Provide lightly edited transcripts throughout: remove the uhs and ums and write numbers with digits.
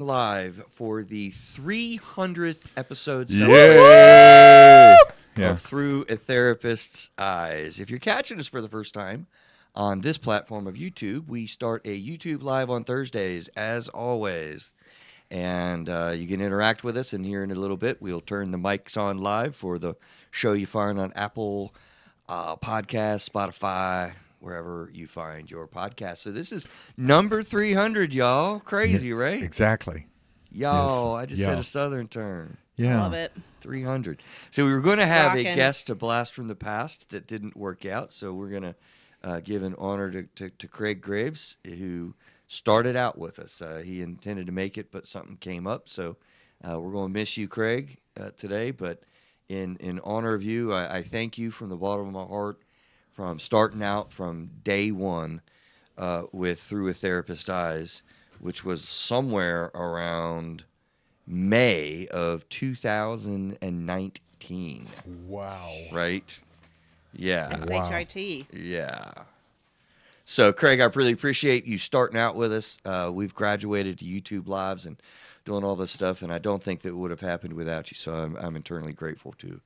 live for the 300th episode Yay! of Through a Therapist's Eyes. If you're catching us for the first time on this platform of YouTube, we start a YouTube Live on Thursdays, as always. And you can interact with us, and here in a little bit, we'll turn the mics on live for the show you find on Apple Podcasts, Spotify, wherever you find your podcast. So this is number 300, y'all. Crazy, right? Exactly. Y'all, Yes. I just said a Southern turn. Yeah. Love it. 300. So we were going to have a Rockin'. guest to blast from the past that didn't work out. So we're going to give an honor to Craig Graves, who started out with us. He intended to make it, but something came up. So we're going to miss you, Craig, today. But in honor of you, I thank you from the bottom of my heart from starting out from day one with Through a Therapist's Eyes, which was somewhere around May of 2019. Wow. Right? Yeah. It's Wow. HIT. Yeah. So, Craig, I really appreciate you starting out with us. We've graduated to YouTube Lives and doing all this stuff, and I don't think that it would have happened without you. So I'm eternally grateful to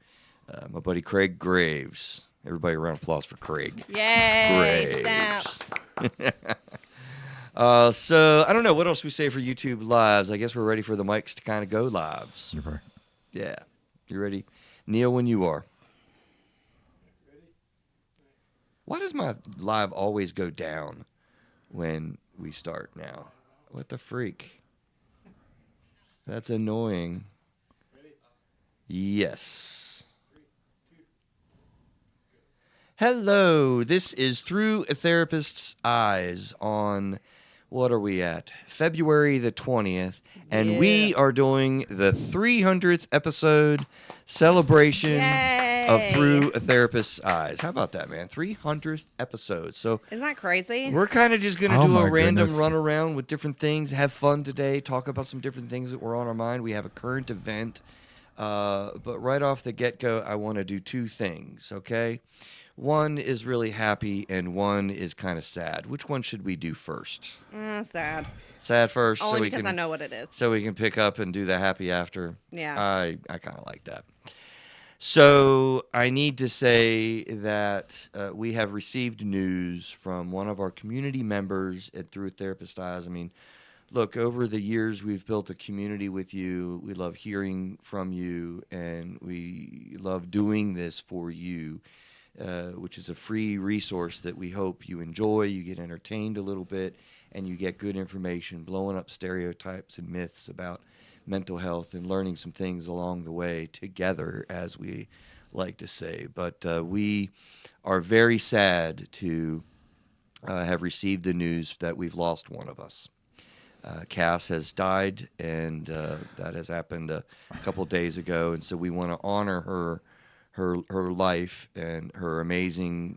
my buddy Craig Graves. Everybody, a round of applause for Craig. Yay! Graves. Snaps. So I don't know what else we say for YouTube Lives. I guess we're ready for the mics to kind of go lives. Okay. Yeah. You ready? Neil, when you are. Why does my live always go down when we start now? What the freak? That's annoying. Yes. Hello, this is Through a Therapist's Eyes on, what are we at? February the 20th, and we are doing the 300th episode celebration of Yay. Through a Therapist's Eyes. How about that, man? 300th episode. So Isn't that crazy? we're kind of just going to Oh, do a my random goodness. run around with different things, have fun today, talk about some different things that were on our mind. We have a current event, but right off the get-go, I want to do two things, okay? One is really happy, and one is kind of sad. Which one should we do first? Sad. Sad first, Only so we because can I know what it is. so we can pick up and do the happy after. Yeah. I kind of like that. So I need to say that we have received news from one of our community members at Through a Therapist's Eyes. I mean, look, over the years we've built a community with you. We love hearing from you, and we love doing this for you, which is a free resource that we hope you enjoy. You get entertained a little bit, and you get good information, blowing up stereotypes and myths about mental health and learning some things along the way together, as we like to say. But we are very sad to have received the news that we've lost one of us. Cass has died, and that has happened a couple days ago, and so we want to honor her life and her amazing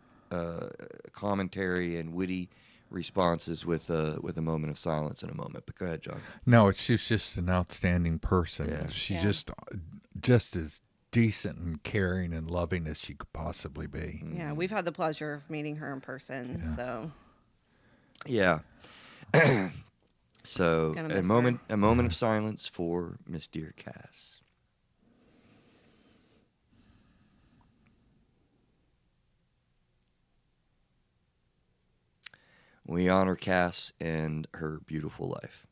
commentary and witty responses with a moment of silence in a moment. But go ahead, John. No, she's just an outstanding person. Yeah. She's Yeah. just as decent and caring and loving as she could possibly be. Yeah, we've had the pleasure of meeting her in person. Yeah. So Yeah. So Gonna a miss moment of silence for Miss Dear Cass. We honor Cass and her beautiful life.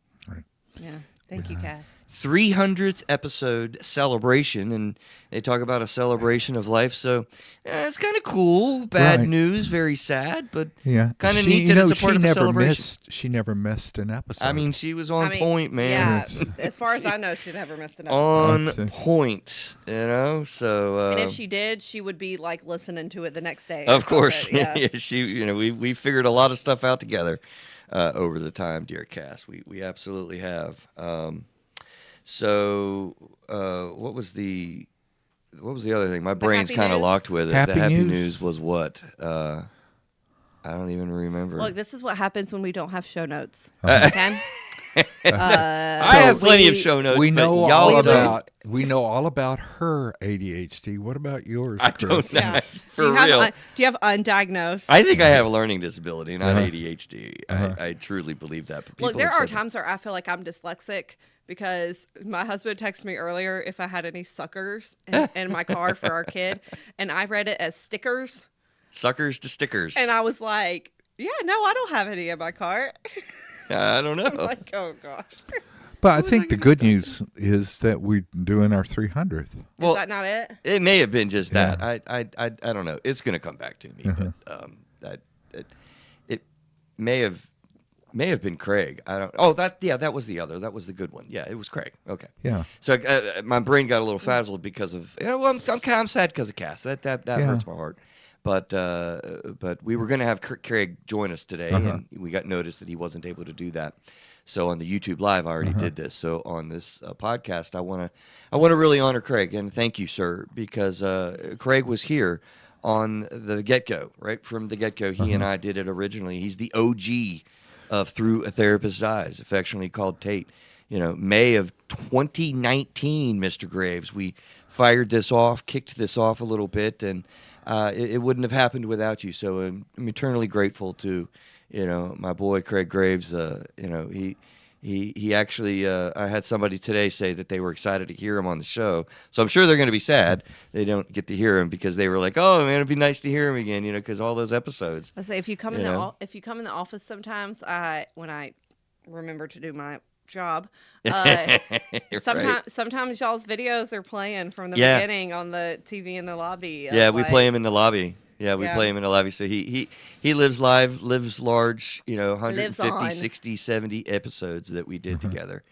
yeah, thank you, Cass. 300th episode celebration, and they talk about a celebration of life. So it's kind of cool. Bad Right. news, very sad, but Yeah. kind of She- neat you that know, it's a part she of a never celebration. She never missed an episode. I mean, she was on I mean, point, man. Yeah, as far as I know, she never missed an episode. On That's- point, you know. So, And if she did, she would be like listening to it the next day. of course, Yeah. yeah, she. You know, we figured a lot of stuff out together over the time, dear Cass. We absolutely have. So, what was the other thing? My brain's happy kind of news? locked with it. Happy the happy news? news was what? I don't even remember. Look, this is what happens when we don't have show notes. Uh-huh. Okay. I have plenty of show notes. we but know y'all all don't. about her ADHD. What about yours, I Chris? don't know. Yeah. For do you have real. do you have undiagnosed? I think I have a learning disability, not Uh-huh. ADHD. Uh-huh. I truly believe that. But people Look, there have are said times where I feel like I'm dyslexic because my husband texted me earlier if I had any suckers in my car for our kid, and I read it as stickers. Suckers to stickers. And I was like, yeah, no, I don't have any in my car. I don't know. I'm like, oh gosh. But I think the good news is that we're doing our 300th. Well, Is that not it? it may have been just Yeah. that. I don't know. It's going to come back to me. But it may have been Craig. I don't. Oh, that was the other. That was the good one. Yeah, it was Craig. Okay. Yeah. So my brain got a little frazzled because of. Well, I'm sad because of Cass. That Yeah. hurts my heart. But we were going to have Craig join us today, and we got notice that he wasn't able to do that. So on the YouTube Live, I already did this. So on this podcast, I want to really honor Craig and thank you, sir, because Craig was here on the get-go, right from the get-go. He and I did it originally. He's the OG of Through a Therapist's Eyes, affectionately called Tate. May of 2019, Mr. Graves, we fired this off, kicked this off a little bit, and it wouldn't have happened without you. So I'm eternally grateful to, my boy Craig Graves. He actually, I had somebody today say that they were excited to hear him on the show. So I'm sure they're going to be sad they don't get to hear him because they were like, oh man, it'd be nice to hear him again, because all those episodes. I say if you come in Yeah. if you come in the office sometimes, when I remember to do my job, sometimes y'all's videos are playing from the Yeah. beginning on the TV in the lobby. Yeah, we play him in the lobby. Yeah, we play him in the lobby. So he lives live, lives large, 150, on. 60, 70 episodes that we did together.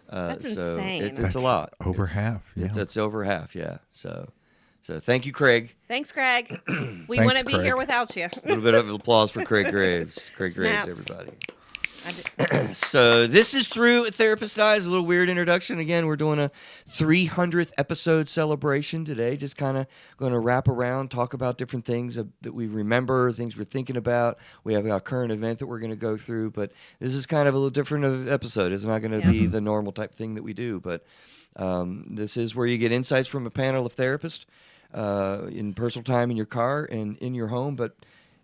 That's so insane. It's That's a lot. Over It's- half. Yeah. It's over half, yeah. So thank you, Craig. Thanks, Craig. We Thanks, wouldn't be Craig. here without you. A little bit of applause for Craig Graves. Craig Snaps. Graves, everybody. So this is Through a Therapist's Eyes. A little weird introduction. Again, we're doing a 300th episode celebration today. Just kind of going to wrap around, talk about different things that we remember, things we're thinking about. We have a current event that we're going to go through, but this is kind of a little different of episode. It's not going to be the normal type thing that we do, but this is where you get insights from a panel of therapists in personal time in your car and in your home. But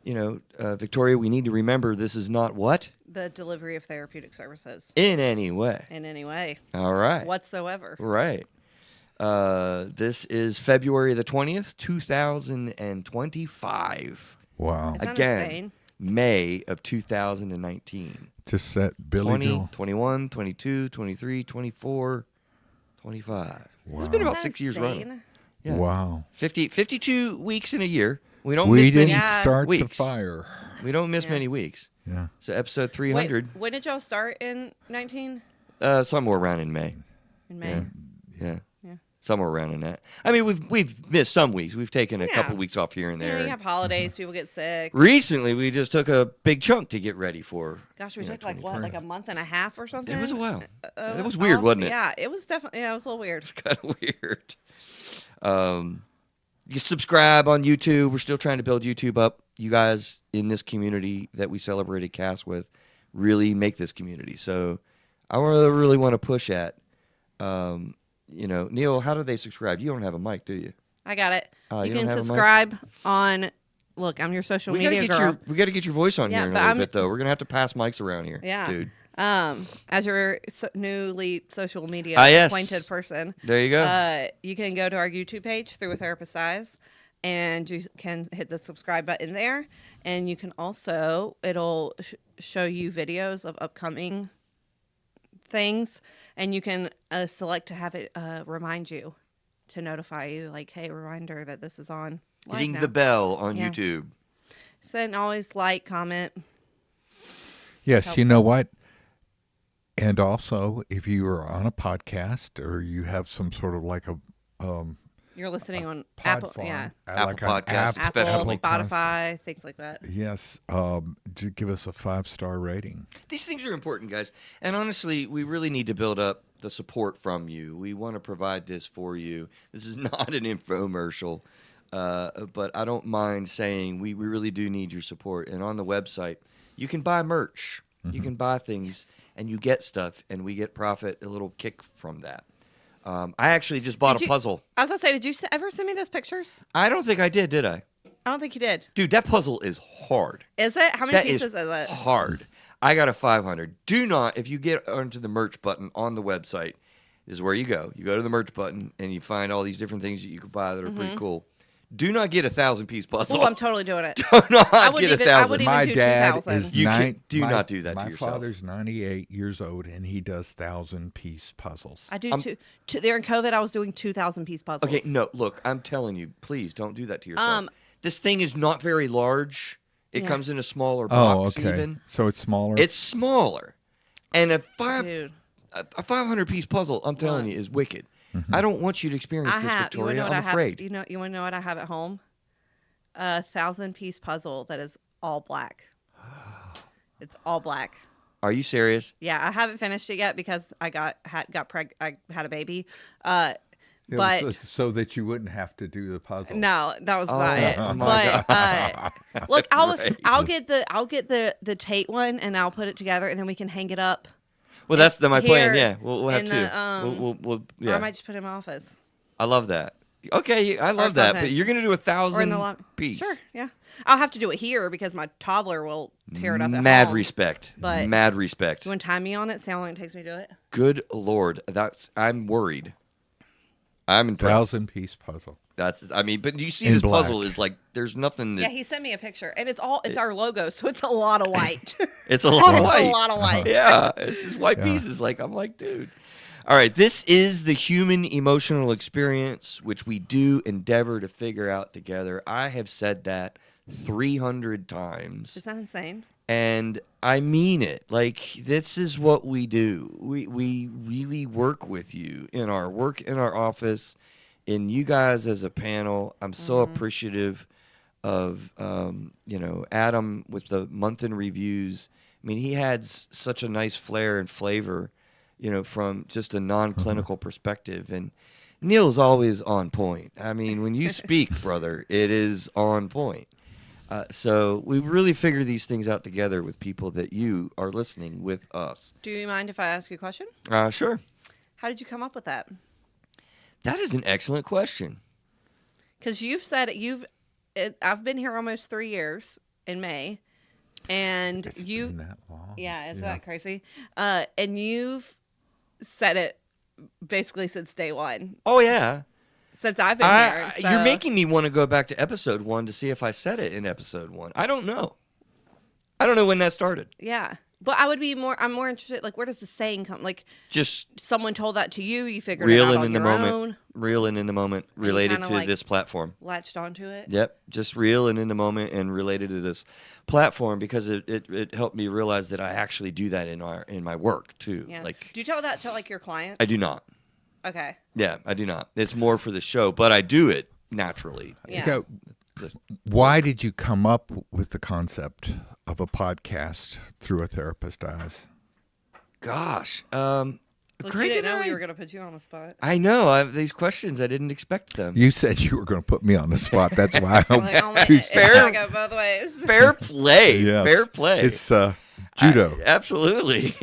Victoria, we need to remember this is not what? The delivery of therapeutic services In any way. in any way All right. whatsoever. Right. This is February the 20th, 2025. Wow. Isn't that Again, insane? May of 2019. Just set Billy 20, Joel. 21, 22, 23, 24, 25. It's Wow. been about Isn't 6 that years running. insane? Yeah. Wow. 52 weeks in a year. We don't We miss didn't many. Yeah. start the weeks. fire. We don't miss Yeah. many weeks. Yeah. So episode Wait, 300, when did y'all start in 19? somewhere around in May. In May? Yeah. Yeah. Yeah. Somewhere around in that. I mean, we've missed some weeks. We've taken a Yeah. couple weeks off here and Yeah, there. you have holidays, people get sick. Recently, we just took a big chunk to get ready for. Gosh, we you know, took like 2020. like a month and a half or something? It was a while. Uh, It was weird, off- wasn't it? Yeah, it was definitely, it was a little weird. Kind of weird. You subscribe on YouTube. We're still trying to build YouTube up. You guys in this community that we celebrated Cass with really make this community. So I really want to push at. Neil, how do they subscribe? You don't have a mic, do you? I got it. Oh, you you don't can have a mic? subscribe on, look, I'm your social media girl. We got to get your voice on Yeah, here in a but little I'm- bit, though. We're gonna have to pass mics around here, Yeah. dude. As your newly social media Yes. acquainted person, There you go. you can go to our YouTube page, Through a Therapist's Eyes, and you can hit the subscribe button there. And you can also, it'll show you videos of upcoming things, and you can select to have it remind you, to notify you, like, hey, reminder that this is on. live Hitting now. the bell on Yeah. YouTube. So, and always like, comment. Yes, you know what? And also, if you are on a podcast or you have some sort of like a You're listening on pod Apple, farm, yeah, Apple like an Podcasts, Apple, especially. Spotify, things like that. Yes, to give us a 5-star rating. These things are important, guys. And honestly, we really need to build up the support from you. We want to provide this for you. This is not an infomercial, but I don't mind saying we really do need your support. And on the website, you can buy merch. You can buy things, and you get stuff, and we get profit, a little kick from that. I actually just bought Did a you- puzzle. I was gonna say, did you ever send me those pictures? I don't think I did I? I don't think you did. Dude, that puzzle is hard. Is it? How many That pieces is it? hard. I got a 500. Do not, if you get onto the merch button on the website, is where you go. You go to the merch button, and you find all these different things that you can buy that are pretty cool. Do not get a 1,000-piece puzzle. Oh, I'm totally doing it. Do not I wouldn't get even- I 1,000. wouldn't My do dad 2,000. is You nine. do not do that to my yourself. father's 98 years old, and he does 1,000-piece puzzles. I do during COVID. I was doing 2,000-piece puzzles. Okay, no, look, I'm telling you, please don't do that to yourself. This thing is not very large. It Yeah. comes in a smaller Oh, box okay. even. So it's smaller. It's smaller. And a Dude. 500-piece puzzle, I'm telling you, is wicked. I don't want you to experience this, You Victoria. wanna know what I'm I afraid. have? You want to know what I have at home? A 1,000-piece puzzle that is all black. It's all black. Are you serious? Yeah, I haven't finished it yet because I had a baby. It But was so that you wouldn't have to do the puzzle. no, that was not it. Oh my But look, Great. I'll get the Tate one and I'll put it together and then we can hang it up. Well, that's my plan. Here Yeah, we'll have in two. the, We'll Or yeah. I might just put it in my office I love that. Okay, I love that. But something. you're gonna do or in the 1,000 piece. Sure, yeah. I'll have to do it here because my toddler will tear it up at Mad home. respect. But- Mad respect. You want to time me on it? See how long it takes me to do it? Good Lord, I'm worried. I'm impressed. 1,000-piece puzzle. But you see In this black. puzzle is like there's nothing. Yeah, he sent me a picture, and it's our logo, so it's a lot of white. It's a lot of It's white. a lot of white. Yeah, it's just white pieces. I'm like, dude. All right, this is the human emotional experience, which we do endeavor to figure out together. I have said that 300 times. Is that insane? And I mean it. Like, this is what we do. We really work with you in our work in our office, in you guys as a panel. I'm so appreciative of Adam with the month in reviews. I mean, he had such a nice flair and flavor, from just a non-clinical perspective. And Neil's always on point. I mean, when you speak, brother, it is on point. So we really figure these things out together with people that you are listening with us. Do you mind if I ask you a question? Sure. How did you come up with that? That is an excellent question. Because you've said I've been here almost 3 years in May, and It's been that long. yeah, isn't that crazy? And you've said it basically since day one, Oh, yeah. since I've been here. So. You're making me want to go back to episode 1 to see if I said it in episode 1. I don't know. I don't know when that started. Yeah, but I'm more interested. Like, where does the saying come? Like, Just someone told that to you, you figured it out reeling on in the your moment. own, Reeling in the moment related kinda to like- this platform. latched onto it. Yep, just reeling in the moment and related to this platform because it helped me realize that I actually do that in my work too. Yeah. Like, Do you tell that to like your clients? I do not. Okay. Yeah, I do not. It's more for the show, but I do it naturally. Yeah. Okay, why did you come up with the concept of a podcast through a therapist's eyes? Gosh, Look, Craig you didn't and know I- we were gonna put you on the spot. I know these questions. I didn't expect them. You said you were going to put me on the spot. That's why I'm I'm like, oh my, too it's fair. gotta go both ways. Fair play. Yes. Fair play. It's judo. Absolutely.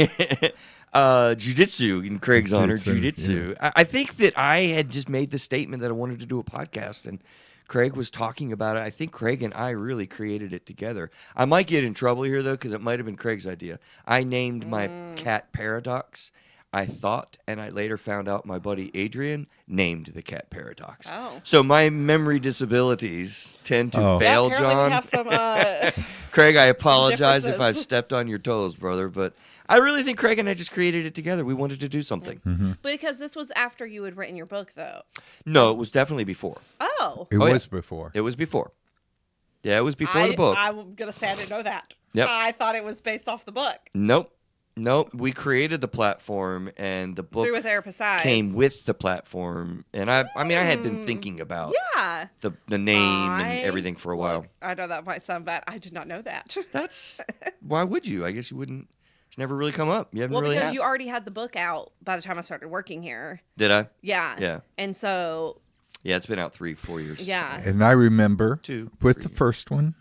Jiu-jitsu in Craig's honor. Jiu-jitsu, Jiu-jitsu. I think that I had just made the statement that I wanted to do a podcast, and Craig was talking about it. I think Craig and I really created it together. I might get in trouble here, though, because it might have been Craig's idea. I named my cat Paradox. I thought, and I later found out my buddy Adrian named the cat Paradox. Oh. So my memory disabilities tend to Oh. fail, apparently we John. have some. Craig, I apologize if I've differences. stepped on your toes, brother, but I really think Craig and I just created it together. We wanted to do something. Because this was after you had written your book, though. No, it was definitely before. Oh. It Oh, yeah. was before. It was before. Yeah, it was before the book. I'm gonna say I didn't know that. Yep. I thought it was based off the book. Nope. We created the platform, and the book Through a therapist's eyes. came with the platform. And I had been thinking about Yeah. the name I- and everything for a while. Look, I know that might sound bad. I did not know that. That's why would you? I guess you wouldn't. It's never really come up. You haven't Well, really because asked. you already had the book out by the time I started working here. Did I? Yeah. Yeah. And so, Yeah, it's been out 3-4 years. yeah. And I remember Two, with 3 the first one,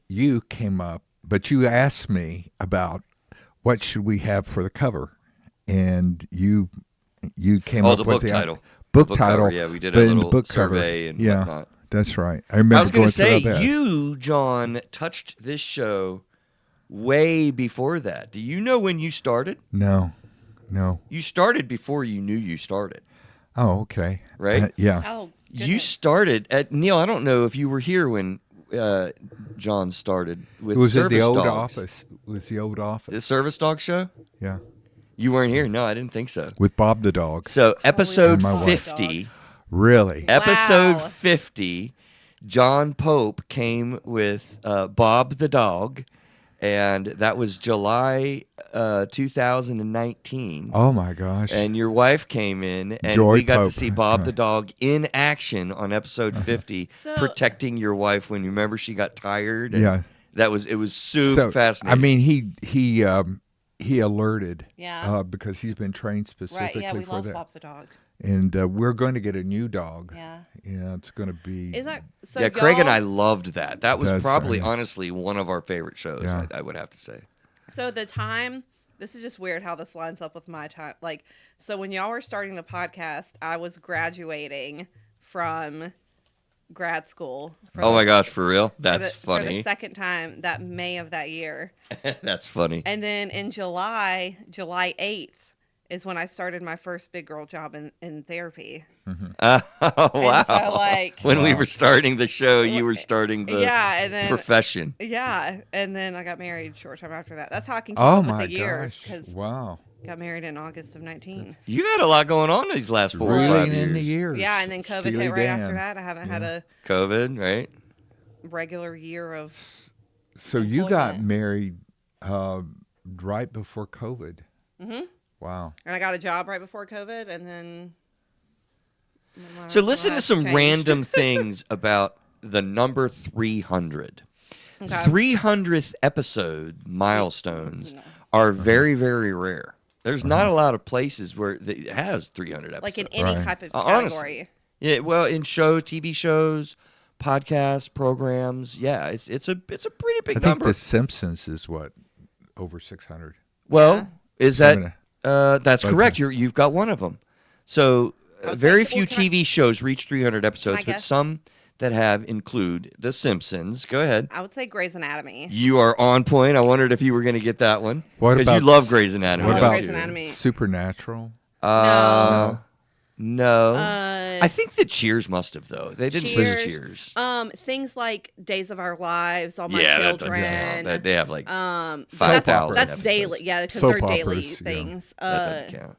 you came up, but you asked me about what should we have for the cover, and you came Oh, up the with book title. Book The book title. cover, yeah, we did a but in the little book cover, survey and yeah, whatnot. that's right. I remember I was going going to say, through all that. you, John, touched this show way before that. Do you know when you started? No. No. You started before you knew you started, Oh, okay. right? Yeah. Oh, You goodness. started at Neil. I don't know if you were here when John started with It was at Service the old Dogs. office. It was the old office. The Service Dog Show. Yeah. You weren't here. No, I didn't think so. With Bob the dog. So episode And my wife. 50. Really? Episode Wow. 50, John Pope came with Bob the dog, and that was July 2019. Oh my gosh. And your wife came in, and Joy we got Pope. to see Bob the dog in action on episode 50, So- protecting your wife when you remember she got tired. And Yeah. it was so fascinating. I mean, he alerted. Yeah. Because he's been trained Right. specifically Yeah, we for love that. Bob the dog. And we're going to get a new dog. Yeah. Yeah, it's going to be. Is that so? yeah, Craig and I y'all- loved that. That was That's probably, right. honestly, one of our favorite shows. Yeah. I would have to say. So the time. This is just weird how this lines up with my time. Like, so when y'all were starting the podcast, I was graduating from grad school. For Oh the- my gosh, for real? for That's the, For the funny. second time that May of that year. That's funny. And then in July 8th is when I started my first big girl job in therapy. Oh, wow. so, like- when we Wow. were starting the show, you were starting the Yeah, and then profession. yeah, and then I got married short time after that. That's how I can keep Oh up with my the years gosh! because Wow. got married in August of 19. You had a lot going on these last 4 or 5 Reeling years. in the years. Yeah, and then COVID Steely hit right Dan. after that. I haven't had a COVID, right? regular year of. So you got employment. married right before COVID. Mhm. Wow. And I got a job right before COVID, and then. So listen to life some changed. random things about the number 300. Okay. 300th episode milestones are very, very rare. There's not a lot of places where it has 300 episodes. Like in any Right. type of Honestly. category. Yeah, well, in TV shows, podcasts, programs, yeah, it's a pretty I big think number. The Simpsons is what, over 600. Well, is that Seven. that's Okay. correct? You've got one of them. So I would very say- well, few can I- TV shows reach 300 episodes, but guess? some that have include The Simpsons. Go ahead. I would say Grey's Anatomy. You are on point. I wondered if you were going to get that one. What Because you about love s- Grey's Anatomy. What love don't about Grey's you? Anatomy. Supernatural? No. Uh, I think the Cheers must have though. They didn't Cheers. list Cheers. Things like Days of Our Lives, All My Yeah, that Children. doesn't count. They have like That's 5,000 That's episodes. daily, yeah, because Soap they're daily operas, yeah. things. that doesn't count.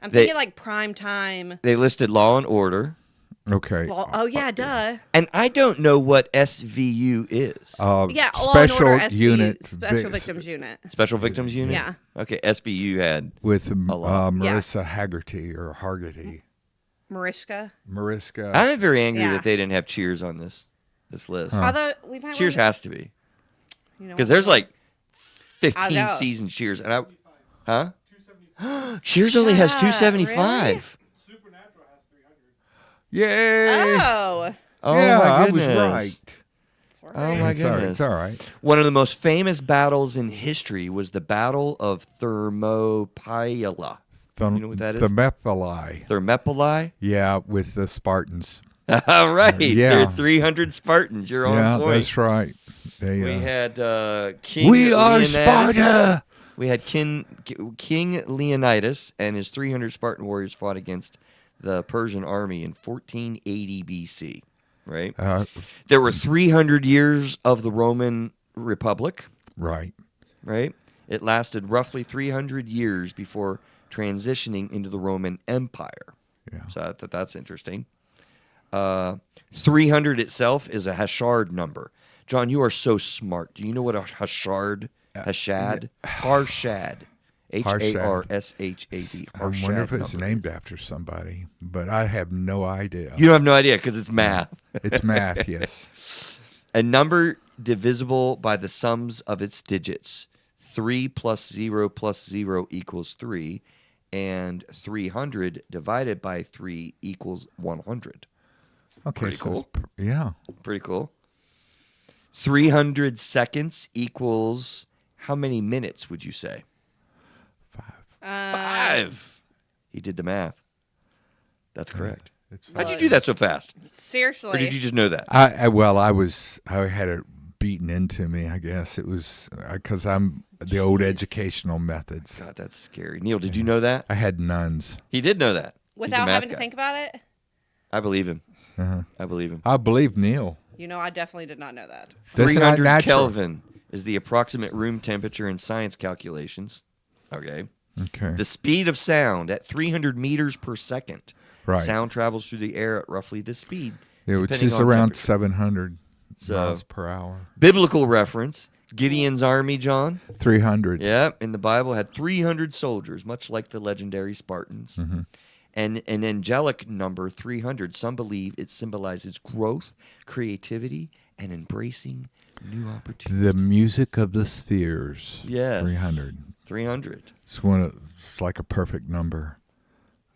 I'm They- thinking like prime time. They listed Law and Order, Okay. Oh yeah, duh. and I don't know what SVU is. Yeah, Law and Special Order, SVU, Unit. Special Vic- Victims Unit. Special Victims Unit. Yeah. Okay, SVU had. With lot. Marissa Haggerty or Hargitty. Marishka. Mariska. I'm very angry Yeah. that they didn't have Cheers on this list. Although we might Cheers wanna- has to be you know because what? there's like I 15 know. seasons Cheers, and huh? Cheers only has Shut up, 275. Supernatural has 300. Yay! Oh. Oh yeah, my I goodness. was right. Sorry. Oh my It's all right. goodness. It's all right. One of the most famous battles in history was the Battle of Thermopylae. You know what that is? Thermopylae. Thermopylae? Yeah, with the Spartans. All right. Yeah. There are 300 Spartans. You're Yeah, on point. that's right. They, We had King we are Leonidas. Sparta! We had King Leonidas and his 300 Spartan warriors fought against the Persian army in 1480 BC, right? There were 300 years of the Roman Republic, Right. right? It lasted roughly 300 years before transitioning into the Roman Empire. Yeah. So I thought that's interesting. 300 itself is a Hashard number. John, you are so smart. Do you know what a Hashard? Harshad? H-A-R-S-H-A-D. I wonder if Harshad it's number. named after somebody, but I have no idea. You have no idea because it's math. It's math, yes. A number divisible by the sums of its digits. 3 plus 0 plus 0 equals 3, and 300 divided by 3 equals 100. Okay, Pretty cool. Yeah. Pretty cool. 300 seconds equals how many minutes would you say? 5. He did the math. That's correct. It's How'd you do that so fast? Seriously. Or did you just know that? I had a beaten into me. I guess it was because I'm the old educational methods. God, that's scary. Neil, did you know that? I had nuns. He did know that. He's a Without math having to guy. think about it? I believe him. Uh-huh. I believe him. I believe Neil. You know, I definitely did not know that. That's not 300 natural. Kelvin is the approximate room temperature in science calculations. Okay. Okay. The speed of sound at 300 meters per second. Right. Sound travels through the air at roughly this speed. Yeah, which depending is on around temperature. 700 So- miles per hour. Biblical reference. Gideon's army, John. 300. Yeah, in the Bible had 300 soldiers, much like the legendary Spartans. Mm-hmm. And an angelic number, 300. Some believe it symbolizes growth, creativity, and embracing new opportunities. The music of the spheres. Yes. 300. 300. It's like a perfect number.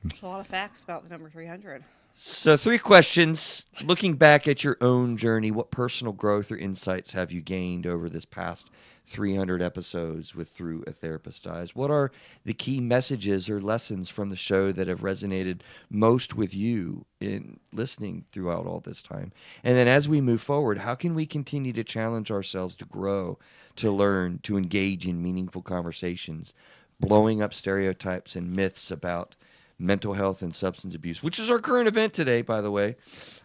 There's a lot of facts about the number 300. So 3 questions. Looking back at your own journey, what personal growth or insights have you gained over this past 300 episodes with Through a Therapist's Eyes? What are the key messages or lessons from the show that have resonated most with you in listening throughout all this time? And then as we move forward, how can we continue to challenge ourselves to grow, to learn, to engage in meaningful conversations, blowing up stereotypes and myths about mental health and substance abuse, which is our current event today, by the way.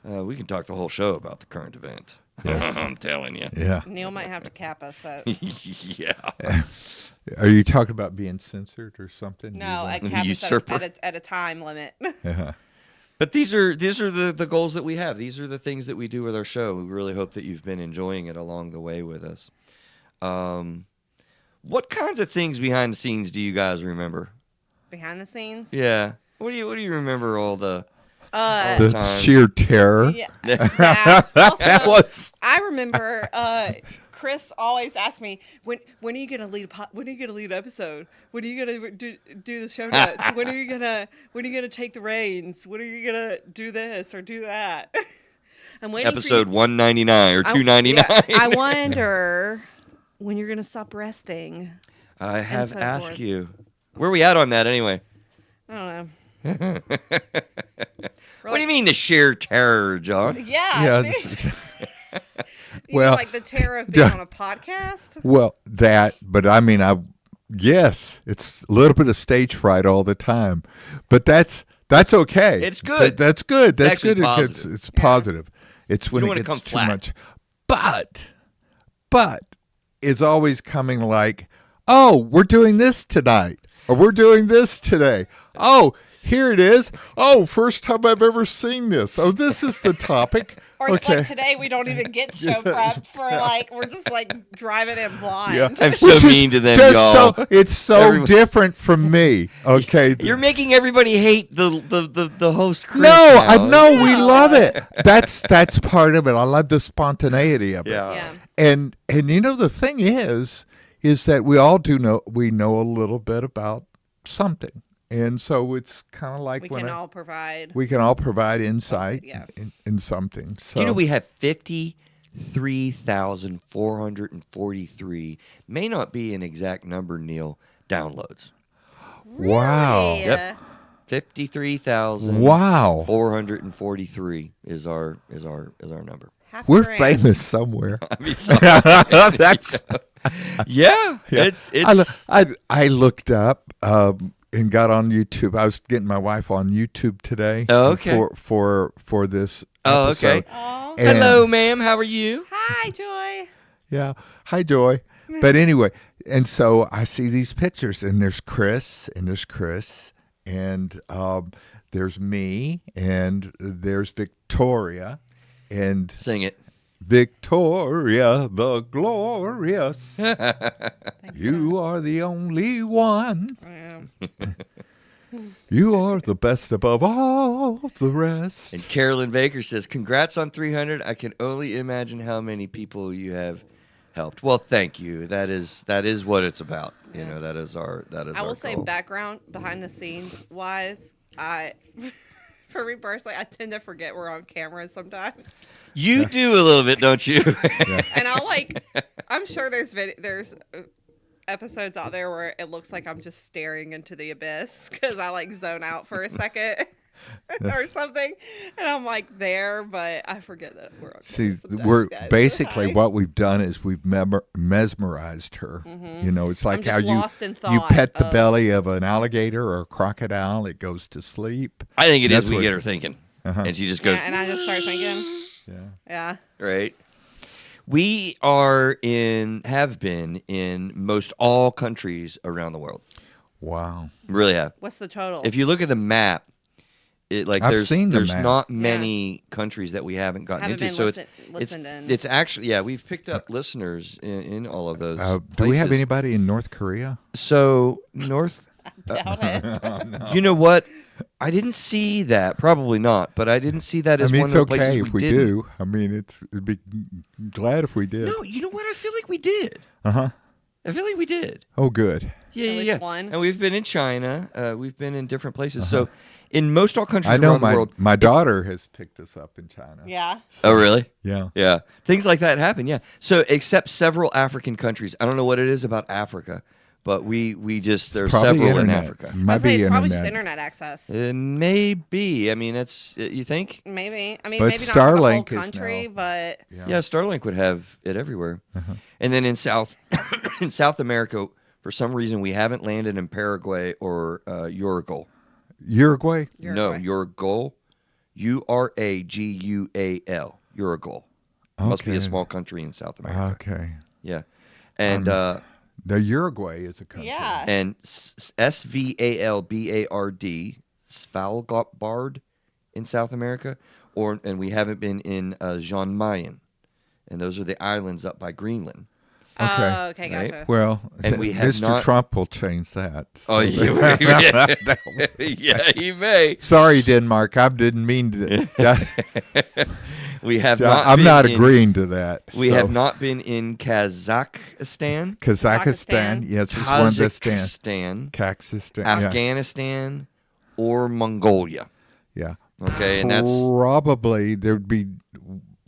We can talk the whole show about the current event. Yes. I'm telling you. Yeah. Neil might have to cap us at. Yeah. Are you talking about being censored or something? No, You at want- cap us Usurper. at a time limit. Yeah. But these are the goals that we have. These are the things that we do with our show. We really hope that you've been enjoying it along the way with us. What kinds of things behind the scenes do you guys remember? Behind the scenes. Yeah. What do you remember all the The time. sheer terror. Yeah. Yeah. Also, That was. I remember Chris always asked me, when are you gonna lead when are you gonna lead an episode? When are you gonna do the show notes? when are you gonna take the reins? When are you gonna do this or do that? I'm waiting episode for 199 or you. 299? I wonder when you're gonna stop resting. I have so asked forth. you. Where are we at on that anyway? I don't know. What do you mean the sheer terror, John? Yeah. Yeah. See? You Well, mean like the terror of being yeah. on a podcast. Well, but I mean, yes, it's a little bit of stage fright all the time, but that's okay. It's good. That's good. That's actually good. positive. It's positive. It's when don't it wanna gets come too flat. much. But it's always coming like, oh, we're doing this tonight, or we're doing this today. Oh, here it is. Oh, first time I've ever seen this. Oh, this is the topic. Or Okay. like today, we don't even get show prep for we're just like driving in blind. Yeah. I'm so Which is mean to them, just y'all. It's so Everyone- different from me. Okay. You're making everybody hate the host, Chris. No, I now. know we love it. That's part of it. I love the spontaneity of it. Yeah. Yeah. And you know the thing is that we all know a little bit about something, and so it's kind of like We when can all provide. we can all provide insight yeah. in something. So Do you know we have 53,443, may not be an exact number, Neil, downloads. wow, Really? Yep. 53,443 wow, is our number. Half we're grand. famous somewhere. I mean, so, That's yeah, Yeah. it's I looked up and got on YouTube. I was getting my wife on YouTube today. Oh, okay. For this Oh, episode. okay. Aw. And- hello, ma'am. How are you? Hi, Joy. Yeah. Hi, Joy. But anyway, and so I see these pictures, and there's Chris, and there's me, and there's Victoria, and Sing it. Victoria the glorious. You are the only one. Yeah. You are the best above all the rest. And Carolyn Baker says, "Congrats on 300. I can only imagine how many people you have helped." Well, thank you. That is what it's about. You know, that is our I will say, goal. background, behind the scenes wise, for me personally, I tend to forget we're on camera sometimes. You do a little bit, don't you? And I'm sure there's episodes out there where it looks like I'm just staring into the abyss because I zone out for a second. or something. And I'm like there, but I forget that we're okay See, sometimes, we're guys. basically Hi. what we've done is we've mesmerized her. You know, it's like I'm how just lost in you thought pet the of- belly of an alligator or a crocodile, it goes to sleep. I think it That's is. We what- get her thinking, and she just Yeah, goes and I just start thinking, Yeah. yeah. right. We have been in most all countries around the world. Wow. Really have. What's the total? If you look at the map, I've seen the there's map. not many countries that we haven't gotten Haven't into. been So listened in. it's actually we've picked up listeners in all of those. Do we have places. anybody in North Korea? So North, Doubt it. you know what? I didn't see that. Probably not, but I didn't see that I as mean, one it's of the okay places if we didn't. do. I mean, it'd be glad if we did. No, you know what? I feel like we did. Uh-huh. I feel like we did. Oh, good. Yeah, At yeah, least yeah. one. And we've been in China. We've been in different places. So, in most all countries I know around the world. my daughter has picked us up in China. Yeah. Oh, really? Yeah. Yeah. Things like that happen. Yeah. So, except several African countries. I don't know what it is about Africa, but there's Probably several in internet. Africa. Might I'd say be it's probably internet. just internet access. Maybe. I mean, that's you think? Maybe. I mean, But maybe not for the whole Starlink is country, now- but Yeah, Starlink would have it everywhere. And then in South America, for some reason, we haven't landed in Paraguay or Uruguay. Uruguay? No, Uruguay. Urugual. Uruguay. Must be a Okay. small country in South America. Okay. Yeah. And The Uruguay is a country. yeah. and Svalbard, Svalbard in South America, and we haven't been in Jan Mayen, and those are the islands up by Greenland. Okay. Oh, okay, Right? gotcha. Well, And we have Mr. not- Trump will change that. Oh, yeah, he may. Sorry, Denmark. I didn't mean to. We have not. I'm been not in- agreeing to that. We So, have not been in Kazakhstan, Kazakhstan. Yes, it's one that stands. Kazakhstan. Yeah. Afghanistan, or Mongolia. Yeah. Okay, and that's Probably there'd be.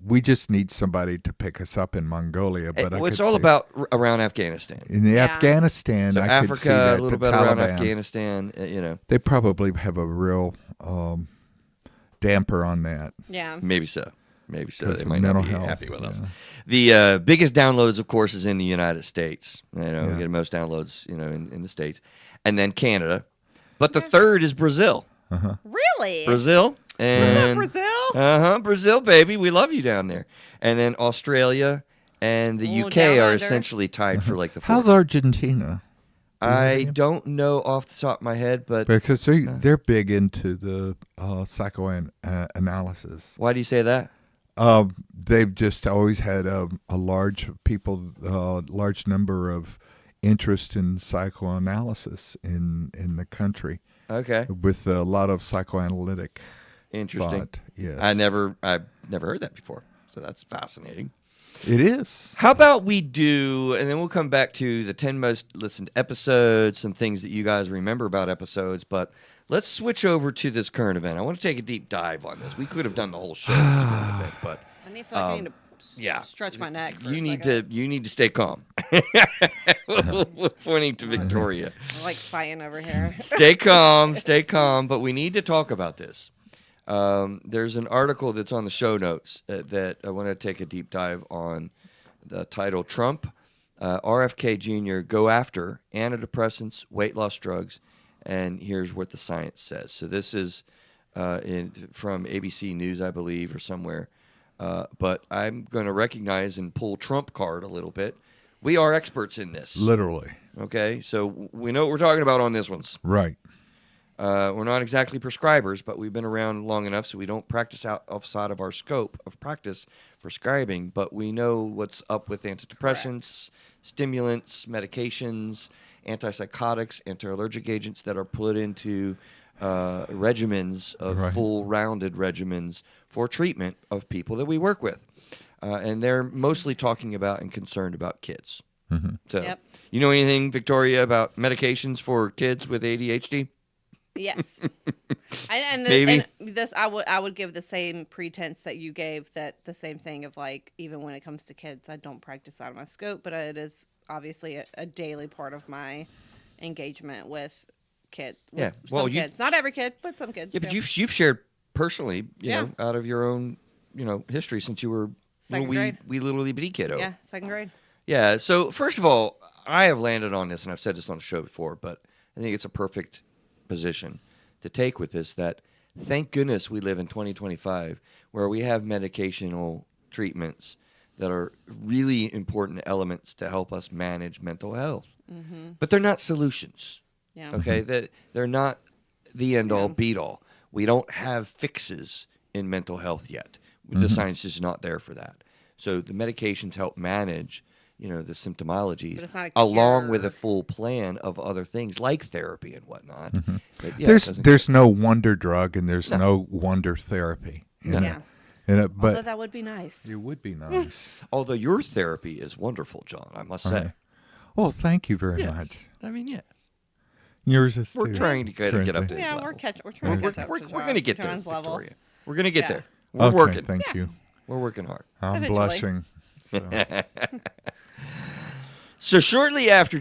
We just need somebody to pick us up in Mongolia. But I it's could all see- about around Afghanistan. in the Yeah. Afghanistan. So I could see Africa, that a little the bit around Taliban. Afghanistan. They probably have a real damper on that. Yeah. Maybe so. Maybe so. 'Cause They of might not mental be health, happy with us. yeah. The biggest downloads, of course, is in the United States. We Yeah. get most downloads, in the States, and then Canada. But the third is Brazil. Really? Brazil. And, What's up, Brazil? Brazil, baby. We love you down there. And then Australia and the Ooh, UK down are under. essentially tied for like the How's fourth. Argentina? I don't know off the top of my head, but Because they're big into the psychoanalysis. why do you say that? They've just always had a large large number of interest in psychoanalysis in the country, Okay, with a lot of psychoanalytic interesting. thought. Yes, I've never heard that before, so that's fascinating. It is. How about we do, and then we'll come back to the 10 most listened episodes, some things that you guys remember about episodes, but let's switch over to this current event. I want to take a deep dive on this. We could have done the whole show on this current event, but I need, feel like I need to yeah. stretch my neck. For you a need second. to stay calm. We're pointing to Victoria. I'm like fighting over here. Stay calm, but we need to talk about this. There's an article that's on the show notes that I want to take a deep dive on. The title: Trump, RFK Jr. go after antidepressants, weight loss drugs, and here's what the science says. So this is from ABC News, I believe, or somewhere. But I'm going to recognize and pull Trump card a little bit. We are experts in this. Literally. Okay, so we know what we're talking about on this one. Right. We're not exactly prescribers, but we've been around long enough so we don't practice outside of our scope of practice prescribing, but we know what's up with antidepressants, stimulants, medications, antipsychotics, anti-allergic agents that are put into regimens of Right. full-rounded regimens for treatment of people that we work with. And they're mostly talking about and concerned about kids. So, Yep. you know anything, Victoria, about medications for kids with ADHD? Yes. Maybe. And this I would give the same pretense that you gave, that the same thing of like, even when it comes to kids, I don't practice out of my scope, but it is obviously a daily part of my engagement with kid. Yeah, With well, some you- kids, not every kid, but some kids. Yeah, but too. you've shared personally, you Yeah. know, out of your own, you know, history since you were Second grade. wee little bitty kiddo. Yeah, second grade. Yeah. So first of all, I have landed on this, and I've said this on the show before, but I think it's a perfect position to take with this. That thank goodness we live in 2025, where we have medicational treatments that are really important elements to help us manage mental health, but they're not solutions. Yeah. Okay, that they're not the end all be all. We don't have fixes in mental health yet. The science is not there for that. So the medications help manage, you know, the symptomologies, But it's not a along with cure. a full plan of other things like therapy and whatnot. But yeah, it there's doesn't- there's no wonder drug and there's no wonder therapy. No. Yeah. But Although that would be nice. it would be nice. although your therapy is wonderful, John, I must say. Oh, thank you very Yes. much. I mean, yeah, Yours is we're too. trying to kind of get up to his Yeah, level. we're trying to We're, catch up we're, to we're going to get there, John's level. Victoria. We're going to get Yeah. there. We're Okay, working. thank you. We're working hard. I'm Eventually. blushing. So. So shortly after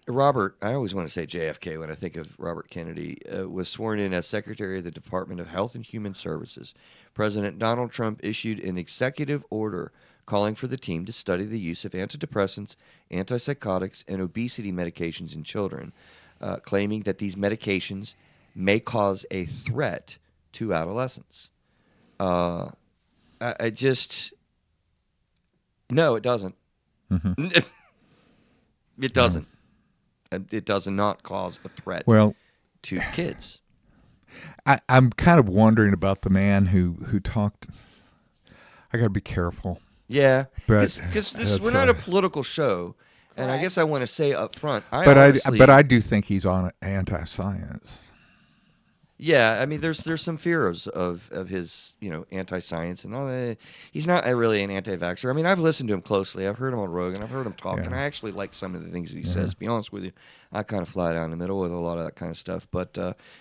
Robert, I always want to say JFK when I think of Robert Kennedy, was sworn in as Secretary of the Department of Health and Human Services, President Donald Trump issued an executive order calling for the team to study the use of antidepressants, antipsychotics, and obesity medications in children, claiming that these medications may cause a threat to adolescents. I just... No, it doesn't. It doesn't. It does not cause a threat Well, to kids. I'm kind of wondering about the man who talked. I got to be careful. Yeah, But because that's, we're not a political show, and I Correct. guess I want to say up front. But honestly, I do think he's on anti-science. Yeah, I mean, there's some fears of his, you know, anti-science and all that. He's not really an anti-vaxxer. I mean, I've listened to him closely. I've heard him on Rogan. I've heard him talk, and I actually like some of the things that he says. To be honest with you, I kind of fly down the middle with a lot of that kind of stuff. But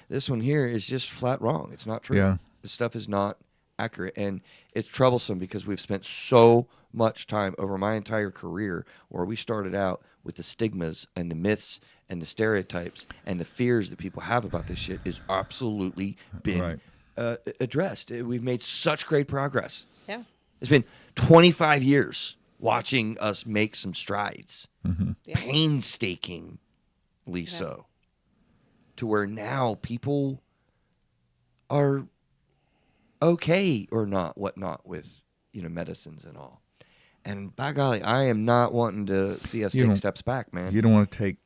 this one here is just flat wrong. It's not true. Yeah. This stuff is not accurate, and it's troublesome because we've spent so much time over my entire career where we started out with the stigmas and the myths and the stereotypes and the fears that people have about this shit is absolutely been addressed. We've made such great progress. Yeah. It's been 25 years watching us make some strides, Yeah. painstakingly so, to where now people are okay or not, whatnot with, you know, medicines and all. And by golly, I am not wanting to see us You take don't- steps back, man. You don't want to take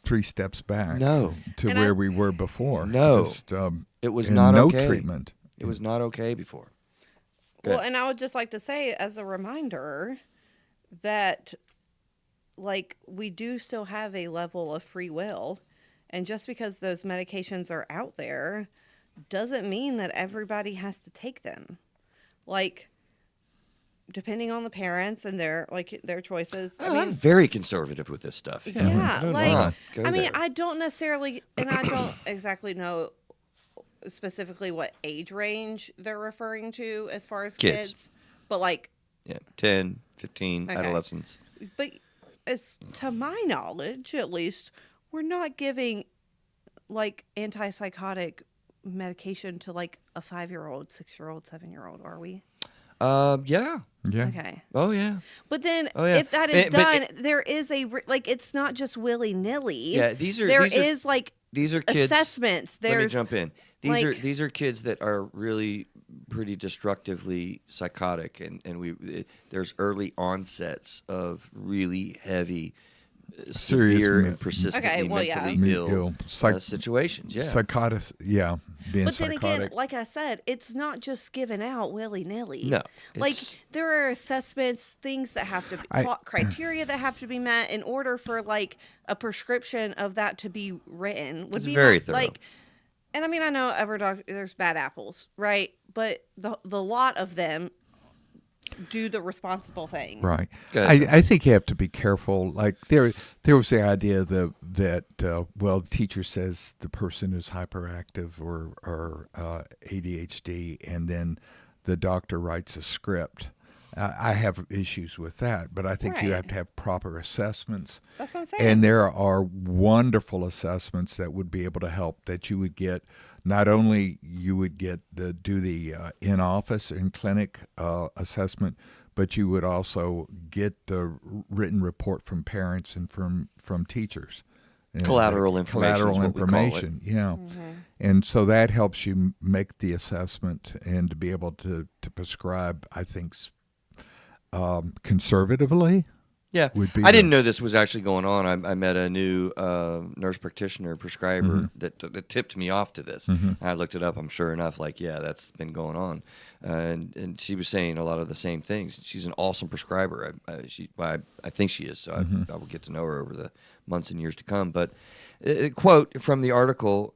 3 steps back. No. To And where we were before. No. Just It was and not no okay. treatment. It was not okay before. Go Well, ahead. and I would just like to say, as a reminder, that like we do still have a level of free will, and just because those medications are out there doesn't mean that everybody has to take them. Like, depending on the parents and their choices. I I'm mean, very conservative with this stuff. yeah, do like not go I mean, there. I don't necessarily, and I don't exactly know specifically what age range they're referring to as far as Kids. kids, but like, Yeah, 10, 15, Okay. adolescents. but as to my knowledge, at least, we're not giving like antipsychotic medication to like a 5-year-old, 6-year-old, 7-year-old, are we? Yeah. Yeah. Okay. Oh, yeah. But then, Oh, yeah. if that is But done, there is like it's not just willy nilly. Yeah, There is like these are kids. assessments. Let me There's jump in. like- These are kids that are really pretty destructively psychotic, and there's early onsets of really heavy, severe me- and persistently Okay, well, yeah. mentally Ill. ill Psych- situations. Yeah. Psychotic. Yeah. Being But then psychotic. again, like I said, it's not just given out willy nilly. No, Like it's- there are assessments, things that have to be criteria that have to be met in order for like a prescription of that to be written. Would It's be very my- thorough. like, and I mean, I know there's bad apples, right? But the lot of them do the responsible thing. Right. Go ahead. I think you have to be careful. Like there was the idea that well, the teacher says the person is hyperactive or ADHD, and then the doctor writes a script I have issues with that, but I think you Right. have to have proper assessments. That's what I'm saying. And there are wonderful assessments that would be able to help that you would get. Not only you would get do the in-office and clinic assessment, but you would also get the written report from parents and from teachers. Collateral information is Collateral what we call it. information, yeah. And so that helps you make the assessment and to be able to prescribe, I think, conservatively. Yeah, Would be I didn't the- know this was actually going on. I met a new nurse practitioner prescriber that tipped me off to this. I looked it up. I'm sure enough, like, yeah, that's been going on, and she was saying a lot of the same things. She's an awesome prescriber. I think she is. So I will get to know her over the months and years to come. But quote from the article.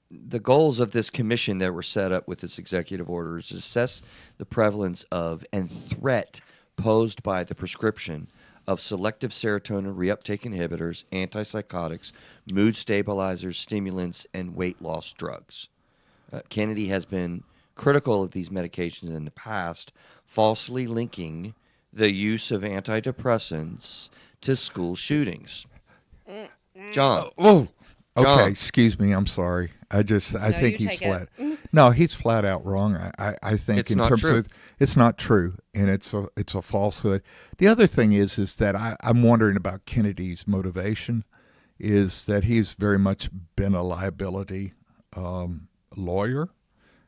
The goals of this commission that were set up with this executive order is to assess the prevalence of and threat posed by the prescription of selective serotonin reuptake inhibitors, antipsychotics, mood stabilizers, stimulants, and weight loss drugs. Kennedy has been critical of these medications in the past, falsely linking the use of antidepressants to school shootings. John. Oh, okay. John. Excuse me. I'm sorry. I think you he's take it. flat. No, he's flat out wrong. I think It's in not terms true. of it's not true, and it's a falsehood. The other thing is that I'm wondering about Kennedy's motivation. Is that he's very much been a liability lawyer,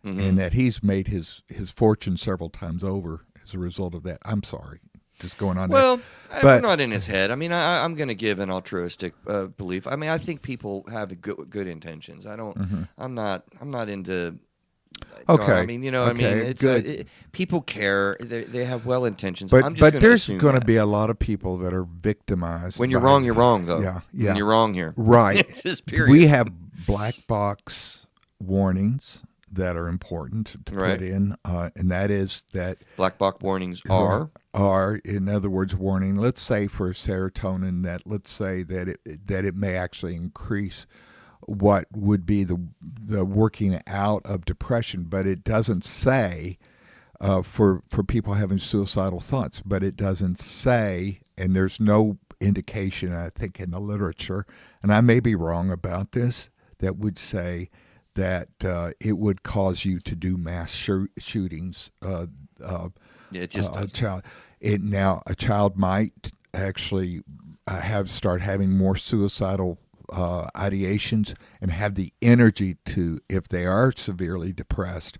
and that he's made his fortune several times over as a result of that. I'm sorry. Just going on Well, there. we're not in his head. I mean, I'm going to give an altruistic belief. I mean, I think people have good intentions. I don't. I'm not into. Okay. I mean, I mean, Okay, it's good. people care. They have well intentions. But I'm just gonna there's assume going to that. be a lot of people that are victimized. When you're by- wrong, you're wrong, though. Yeah, yeah. When you're wrong here. Right. It's just period. We have black box warnings that are important to Right. put in, and that is that Black box warnings are. in other words, warning. Let's say for serotonin that let's say that it may actually increase what would be the working out of depression, but it doesn't say for people having suicidal thoughts, but it doesn't say, and there's no indication, I think, in the literature, and I may be wrong about this, that would say that it would cause you to do mass shootings. It just A does. child. A child might actually start having more suicidal ideations and have the energy to, if they are severely depressed,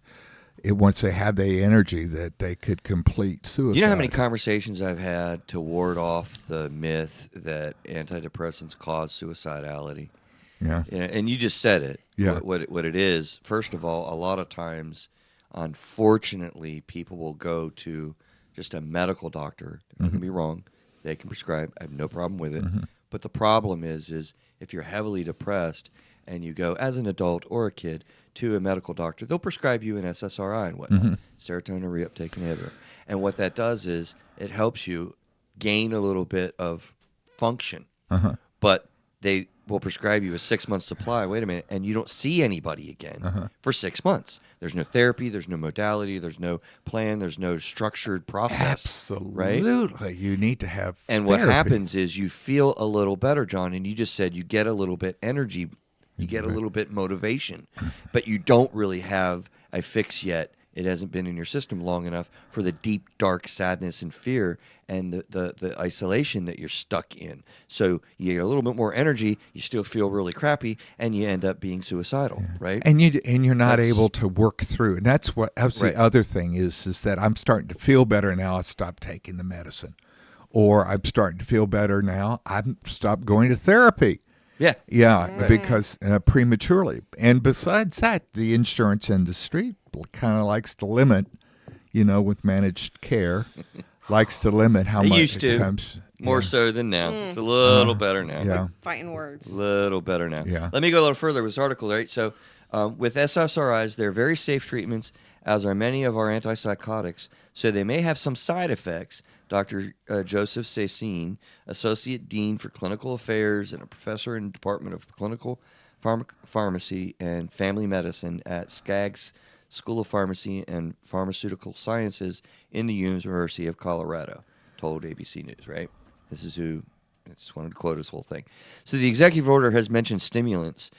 once they have the energy that they could complete suicide. You know how many conversations I've had to ward off the myth that antidepressants cause suicidality? Yeah. And you just said it. Yeah. What it is. First of all, a lot of times, unfortunately, people will go to just a medical doctor. Don't Mm-hmm. get me wrong; they can prescribe. I have no problem with it. But the problem is if you're heavily depressed and you go as an adult or a kid to a medical doctor, they'll prescribe you an SSRI and whatnot, Mm-hmm. serotonin reuptake inhibitor. And what that does is it helps you gain a little bit of function. But they will prescribe you a 6-month supply. Wait a minute, and you don't see anybody again for 6 months. There's no therapy, there's no modality, there's no plan, there's no structured process. Right? Absolutely. You need to have And what therapy. happens is you feel a little better, John, and you just said you get a little bit energy, you get a little bit motivation, but you don't really have a fix yet. It hasn't been in your system long enough for the deep, dark sadness and fear and the isolation that you're stuck in. So you get a little bit more energy, you still feel really crappy, and you end up being suicidal, right? And you're not That's- able to work through. And that's Right. the other thing is that I'm starting to feel better now. I stopped taking the medicine, or I'm starting to feel better now. I've stopped going to therapy. Yeah. Yeah, because prematurely. And besides that, the insurance industry kind of likes to limit, with managed care, likes to limit how They much used to. times. More so than now. It's a little better now. Yeah. Fighting words. Little better now. Yeah. Let me go a little further with this article, right? So, with SSRIs, they're very safe treatments, as are many of our antipsychotics. So they may have some side effects. Dr. Joseph Sassine, Associate Dean for Clinical Affairs and a professor in the Department of Clinical Pharmacy and Family Medicine at Skaggs School of Pharmacy and Pharmaceutical Sciences in the University of Colorado, told ABC News, right? This is who, I just wanted to quote his whole thing. So the executive order has mentioned stimulants,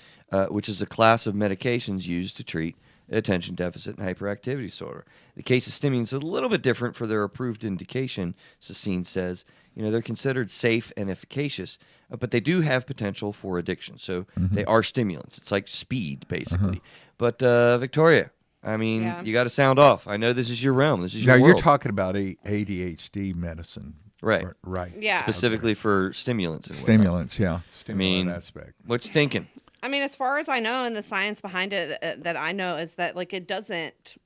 which is a class of medications used to treat attention deficit and hyperactivity disorder. The case of stimulants is a little bit different for their approved indication, Sassine says. They're considered safe and efficacious, but they do have potential for addiction. So they are stimulants. It's like speed, basically. But Victoria, I mean, Yeah. you got to sound off. I know this is your realm. This is Now your you're world. talking about ADHD medicine, Right. Right. Yeah. Specifically for stimulants. And whatnot. Stimulants, yeah. Stimulant mean, aspect. What you thinking? I mean, as far as I know, and the science behind it that I know is that like it doesn't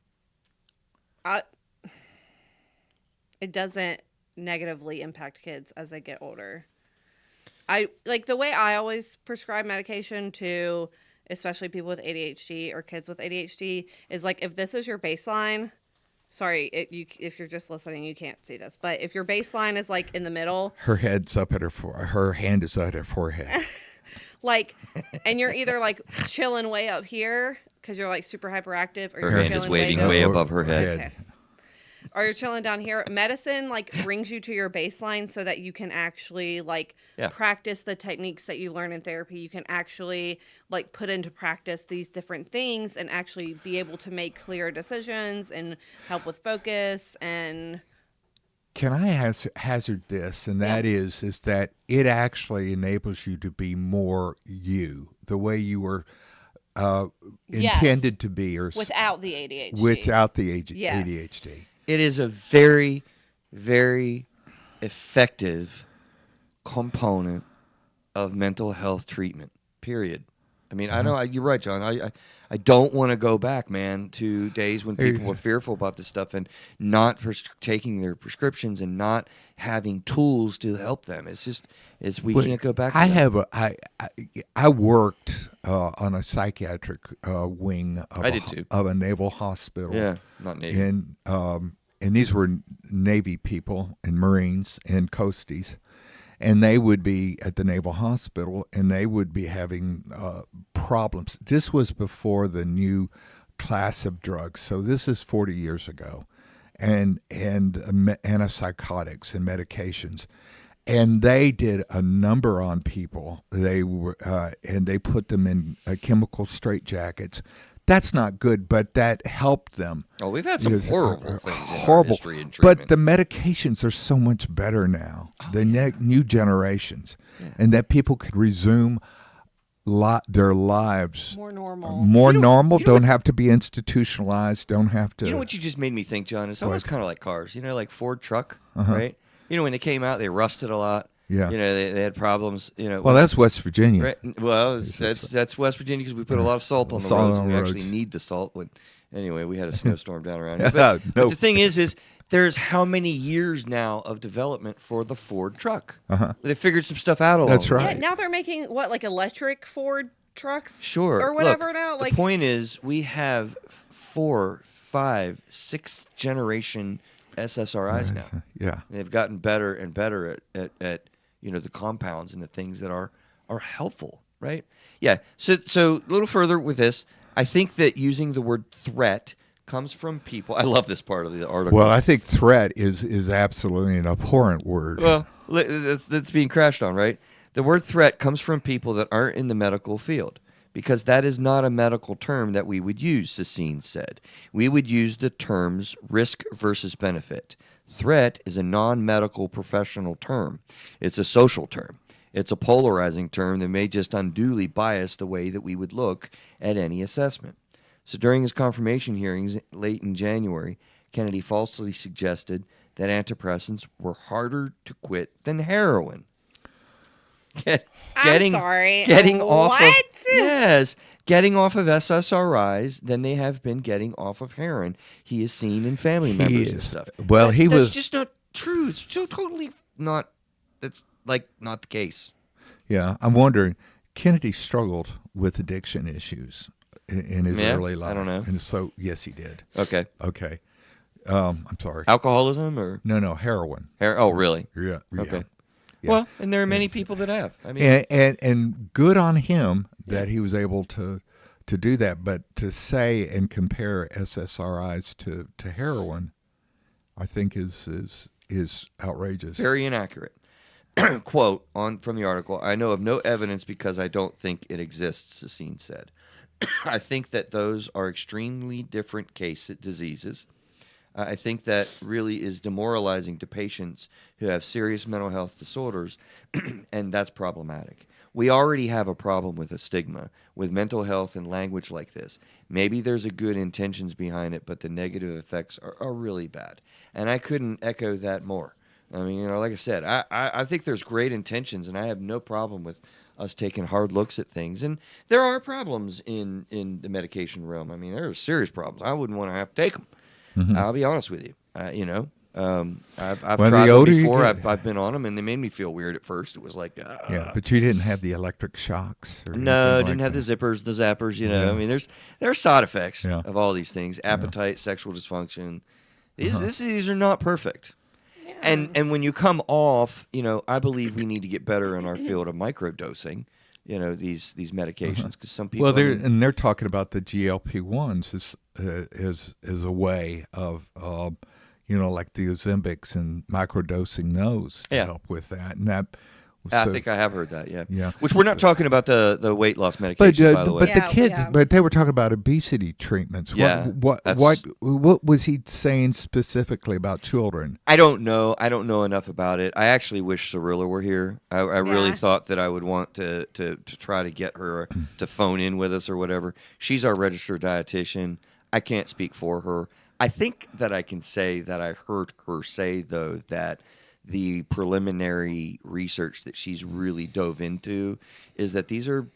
negatively impact kids as they get older. I like the way I always prescribe medication to especially people with ADHD or kids with ADHD is like if this is your baseline. Sorry, if you're just listening, you can't see this, but if your baseline is like in the middle, Her head's up at her hand is at her forehead. like, and you're either like chilling way up here because you're like super hyperactive, or Her you're hand is chilling waving down- way above her head. Okay. Or you're chilling down here. Medicine like brings you to your baseline so that you can actually like Yeah. practice the techniques that you learn in therapy. You can actually like put into practice these different things and actually be able to make clear decisions and help with focus and Can I hazard this? And that is that it actually enables you to be more you, the way you were Yes. intended to be, or without the ADHD. without the Yes. ADHD. It is a very, very effective component of mental health treatment, period. I mean, I know you're right, John. I don't want to go back, man, to days when people were fearful about this stuff and not taking their prescriptions and not having tools to help them. It's just, we can't go back to that. I worked on a psychiatric wing of, I did too. of a naval hospital. Yeah, not Navy. And these were Navy people and Marines and Coasties. And they would be at the Naval Hospital, and they would be having problems. This was before the new class of drugs, so this is 40 years ago, and antipsychotics and medications, and they did a number on people. They were and they put them in chemical straitjackets. That's not good, but that helped them. Oh, we've had some Because, horrible things in our horrible. history and treatment. But the medications are so much better now. The new generations, and that people could resume their lives more normal. more normal. you know Don't have to be institutionalized. Don't have to. You know what you just made me think, John? It's almost kind of like cars. Like Ford truck, right? When they came out, they rusted a lot. Yeah. They had problems. Well, that's West Virginia. Right. Well, that's West Virginia because we put a lot of salt on the Salt roads. on And we the actually roads. need the salt. Anyway, we had a snowstorm down around here. But No. the thing is there's how many years now of development for the Ford truck? They figured some stuff out along That's the way. right. Yeah, now they're making like electric Ford trucks, Sure. or whatever. Look, now, like the point is, we have 4, 5, 6th generation SSRIs now. Yeah. They've gotten better and better at the compounds and the things that are helpful, right? Yeah. So a little further with this, I think that using the word threat comes from people. I love this part of the article. Well, I think threat is absolutely an abhorrent word. Well, that's being crashed on, right? The word threat comes from people that aren't in the medical field because that is not a medical term that we would use, Sassine said. We would use the terms risk versus benefit. Threat is a non-medical professional term. It's a social term. It's a polarizing term that may just unduly bias the way that we would look at any assessment. So during his confirmation hearings late in January, Kennedy falsely suggested that antidepressants were harder to quit than heroin. I'm sorry. Getting off of What? getting off of SSRIs than they have been getting off of heroin. He is seen in family members and stuff. Well, that's, he that's was just not true. It's so totally not. That's like not the case. Yeah, I'm wondering. Kennedy struggled with addiction issues in his early life. I don't know. And so, yes, he did. Okay. Okay. I'm sorry. Alcoholism or No, heroin. oh, really? Yeah. Okay. Yeah. Well, and there are many people that have. I mean, And good on him that he was able to to do that. But to say and compare SSRIs to heroin, I think is outrageous. Very inaccurate. Quote from the article: "I know of no evidence because I don't think it exists," Sassine said. "I think that those are extremely different diseases. I think that really is demoralizing to patients who have serious mental health disorders, and that's problematic. We already have a problem with a stigma with mental health and language like this. Maybe there's a good intentions behind it, but the negative effects are really bad." And I couldn't echo that more. I mean, like I said, I think there's great intentions, and I have no problem with us taking hard looks at things. And there are problems in the medication realm. I mean, there are serious problems. I wouldn't want to have to take them. I'll be honest with you. I've Well, tried the them older you before. get- I've been on them, and they made me feel weird at first. It was like, Yeah, but you didn't have the electric shocks. Or no, anything didn't like have that. the zippers, the zappers. Yeah. I mean, there are side effects Yeah. of all these things: appetite, sexual dysfunction. These are not perfect. And when you come off, I believe we need to get better in our field of microdosing. These medications, because some people. Well, I mean, they're talking about the GLP-1s as a way of like the Ozempics and microdosing those to Yeah. help with that. And that I think I have heard that. Yeah. Yeah. Which we're not talking about the weight loss but medications, by the way. but the Yeah, kids, yeah. but they were talking about obesity treatments. Yeah, What that's- what was he saying specifically about children? I don't know. I don't know enough about it. I actually wish Cirilla were here. I really Yeah. thought that I would want to try to get her to phone in with us or whatever. She's our registered dietitian. I can't speak for her. I think that I can say that I heard her say, though, that the preliminary research that she's really dove into is that these are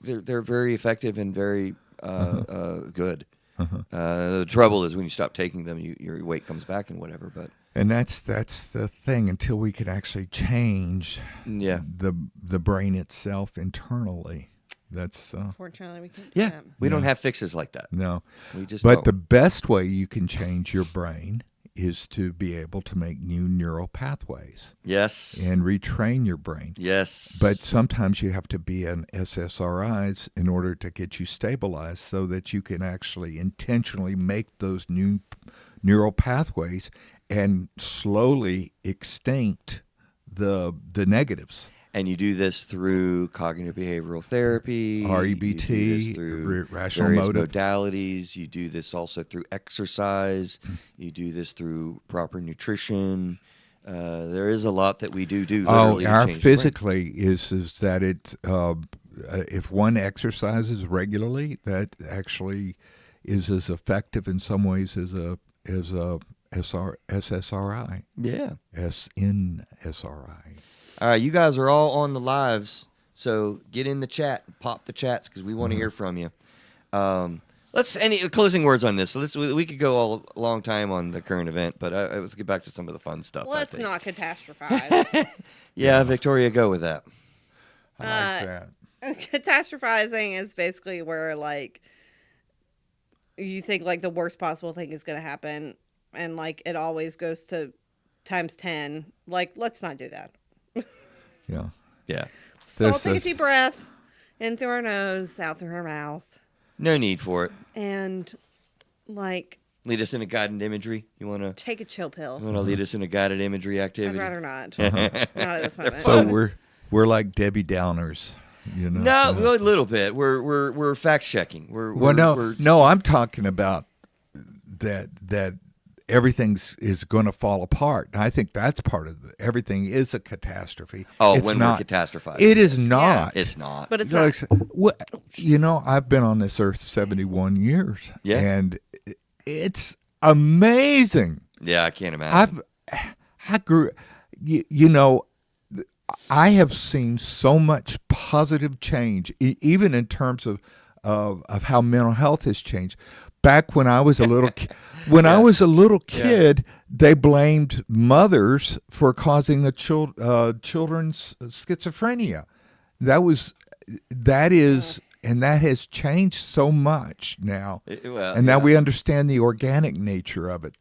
they're very effective and very good. The trouble is when you stop taking them, your weight comes back and whatever. But And that's the thing. Until we can actually change yeah, the brain itself internally, that's Unfortunately, we can't. yeah, Do that. we don't have fixes like that. no. We just But don't. the best way you can change your brain is to be able to make new neural pathways Yes. and retrain your brain. Yes. But sometimes you have to be on SSRIs in order to get you stabilized so that you can actually intentionally make those new neural pathways and slowly extinct the negatives. And you do this through cognitive behavioral therapy, REBT, you do this through rational various motive. modalities. You do this also through exercise. You do this through proper nutrition. There is a lot that we do. Oh, Literally to our change the brain. physically is that it if one exercises regularly, that actually is as effective in some ways as a SSRI, Yeah. SNSRI. All right, you guys are all on the lives, so get in the chat, pop the chats because we want to hear from you. Any closing words on this? So we could go a long time on the current event, but let's get back to some of the fun stuff. I Let's think. not catastrophize. Yeah, Victoria, go with that. I like that. Catastrophizing is basically where like you think like the worst possible thing is going to happen, and like it always goes to times 10. Like, let's not do that. Yeah. Yeah, So This take a is- deep breath in through our nose, out through our mouth, no need for it. and like Lead us in a guided imagery. You want to take a chill pill. lead us in a guided imagery I'd activity? rather not. Not at this moment. So we're like Debbie Downers, you know. No, so- a little bit. We're fact checking. Well, no, I'm talking about that everything is going to fall apart. And I think that's part of it. Everything is a catastrophe. Oh, It's when not, we're catastrophizing. It is not. It's not. But it's Like, not. I've been on this earth 71 years. Yeah. And it's amazing. Yeah, I can't imagine. I grew, I have seen so much positive change, even in terms of how mental health has changed. Back when I was a little, kid, they blamed mothers for causing the children's schizophrenia. That has changed so much now. And now we understand the organic nature of it.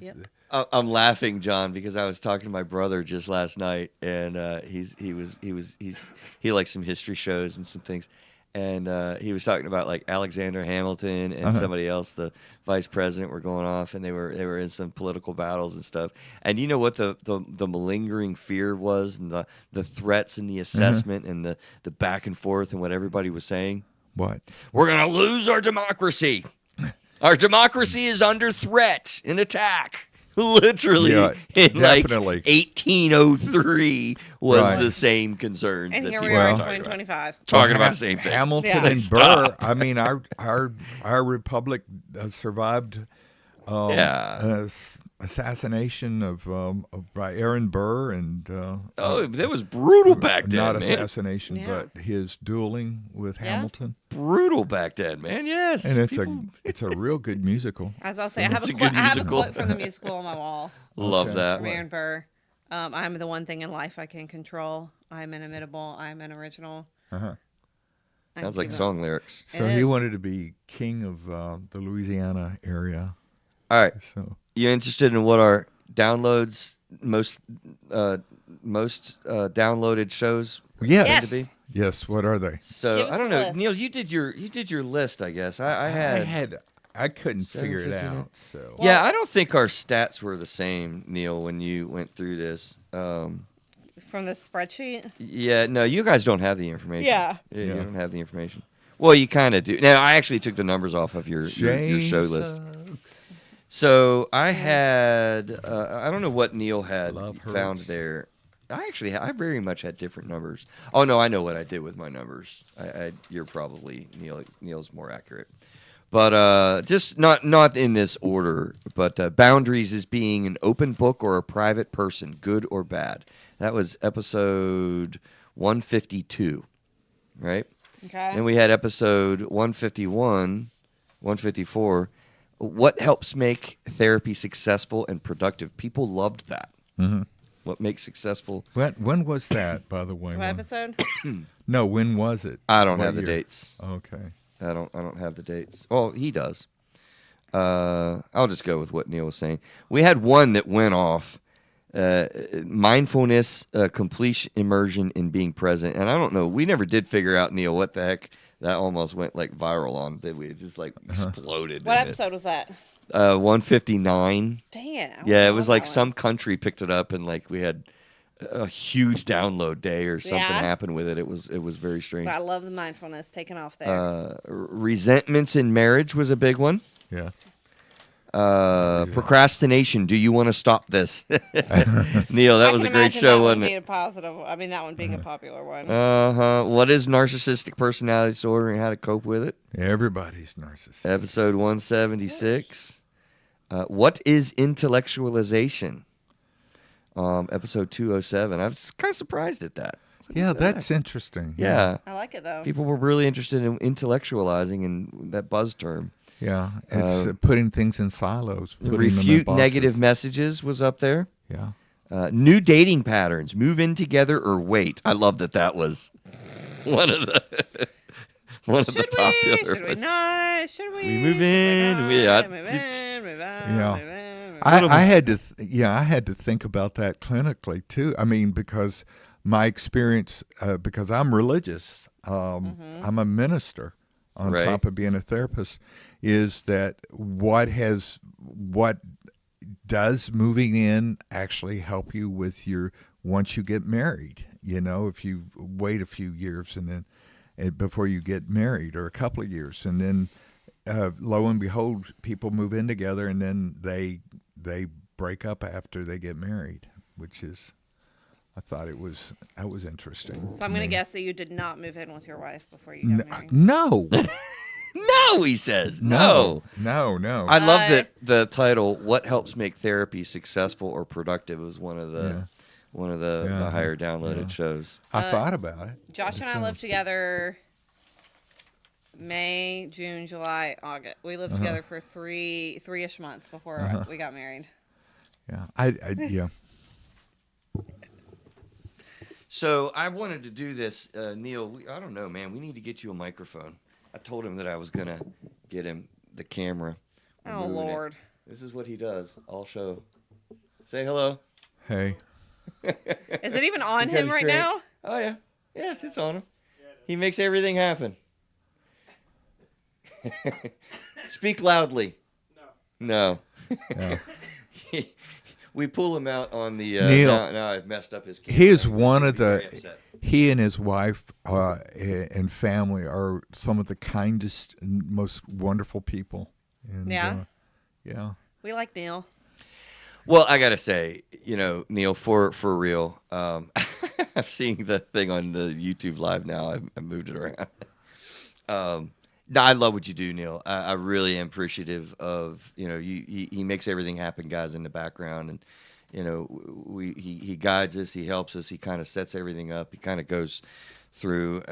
Yep. I'm laughing, John, because I was talking to my brother just last night, and he likes some history shows and some things, and he was talking about like Alexander Hamilton and somebody else, the vice president, were going off, and they were in some political battles and stuff. And you know what the malingering fear was, and the threats and the assessment and the back and forth and what everybody was saying. What? We're gonna lose our democracy. Our democracy is under threat and attack. Literally, Yeah, in definitely. like 1803 was Right. the same concerns And that here people we are were in talking about. 2025. Talking about the same thing. Hamilton Yeah. and Stop. Burr. I mean, our republic survived Yeah. assassination by Aaron Burr and Oh, that was brutal back then, not man. assassination, Yeah. but his dueling with Yeah. Hamilton. Brutal back then, man. Yes. And People it's a real good musical. As I'll say, I have It's a a good quote. I have a musical. quote from the musical on my wall love Okay. that. from Aaron Burr. I'm the one thing in life I can control. I'm inimitable. I'm an original. Uh-huh. Sounds like song lyrics. So It he is. wanted to be king of the Louisiana area. All right. So You interested in what our downloads most downloaded shows yes, Yes. to be? yes. What are they? So Give us I don't the know, list. Neil. You did your list, I guess. I couldn't figure it 7:59. out. So Yeah, I don't think our stats were the same, Neil, when you went through this. From the spreadsheet. Yeah, no, you guys don't have the information. Yeah. You Yeah. don't have the information. Well, you kind of do. Now, I actually took the numbers off of your show list. So I had, I don't know what Neil had Love found hurts. there. I very much had different numbers. Oh no, I know what I did with my numbers. You're probably Neil's more accurate, but just not in this order. But boundaries is being an open book or a private person, good or bad. That was episode 152, right? Okay. Then we had episode 151, 154. What helps make therapy successful and productive? People loved that. Mhm. What makes successful? When was that, by the way? What episode? No, when was it? I don't What have the year? dates. Okay. I don't have the dates. Oh, he does. I'll just go with what Neil was saying. We had one that went off. Mindfulness, complete immersion in being present. And I don't know. We never did figure out, Neil, what the heck that almost went like viral on. That we just like exploded. What in it. episode was that? 159. Damn. Yeah, it I was love like that one. some country picked it up and like we had a huge download day or something Yeah. happened with it. It was very strange. But I love the mindfulness taken off there. Resentments in marriage was a big one. Yes. Procrastination. Do you want to stop this? Neil, that I was can a great imagine show, that one wasn't being it? a positive. I mean, that one being a popular one. What is narcissistic personality disorder and how to cope with it? Everybody's narcissist. Episode 176. What is intellectualization? Episode 207. I was kind of surprised at that. Yeah, that's interesting. Yeah. I like it though. People were really interested in intellectualizing and that buzz term. Yeah, it's putting things in silos. putting them in Refute boxes. negative messages was up there. Yeah. New dating patterns. Move in together or wait. I love that was one of the Should popular we? Should we ones. not? Should we? We move Should in, we- not? I- Move in, move out, Yeah. move in, move I had to, I had to think about that clinically too. I mean, because my experience, because I'm religious, I'm a minister on Right. top of being a therapist, is that what does moving in actually help you with once you get married? You know, if you wait a few years and then before you get married, or a couple of years, and then lo and behold, people move in together, and then they break up after they get married, which is, I thought that was interesting. So I'm to gonna me. guess that you did not move in with your wife before you got married. No, No, he says. No. no. I love I- that the title "What Helps Make Therapy Successful or Productive" was one of the Yeah. the higher downloaded shows. I thought about it. Josh and I lived together May, June, July, August. We lived together for three-ish months before we got married. Yeah, I yeah. So I wanted to do this, Neil. I don't know, man. We need to get you a microphone. I told him that I was gonna get him the camera. We're Oh moving it. Lord. This is what he does. All show. Say hello. Hey, Is it even on He got him it right straight. now? Oh yeah. Yes, it's on him. He makes everything happen. Speak loudly. No. No. Yeah. We pull him out on the. Neil, now I've messed up his camera. he is angle. one He'll of be very the. upset. He and his wife and family are some of the kindest and most wonderful people. And, Yeah. yeah. We like Neil. Well, I gotta say, Neil, for real, I'm seeing the thing on the YouTube live now. I moved it around. No, I love what you do, Neil. I really am appreciative of he makes everything happen, guys, in the background, and he guides us, he helps us, he kind of sets everything up, he kind of goes through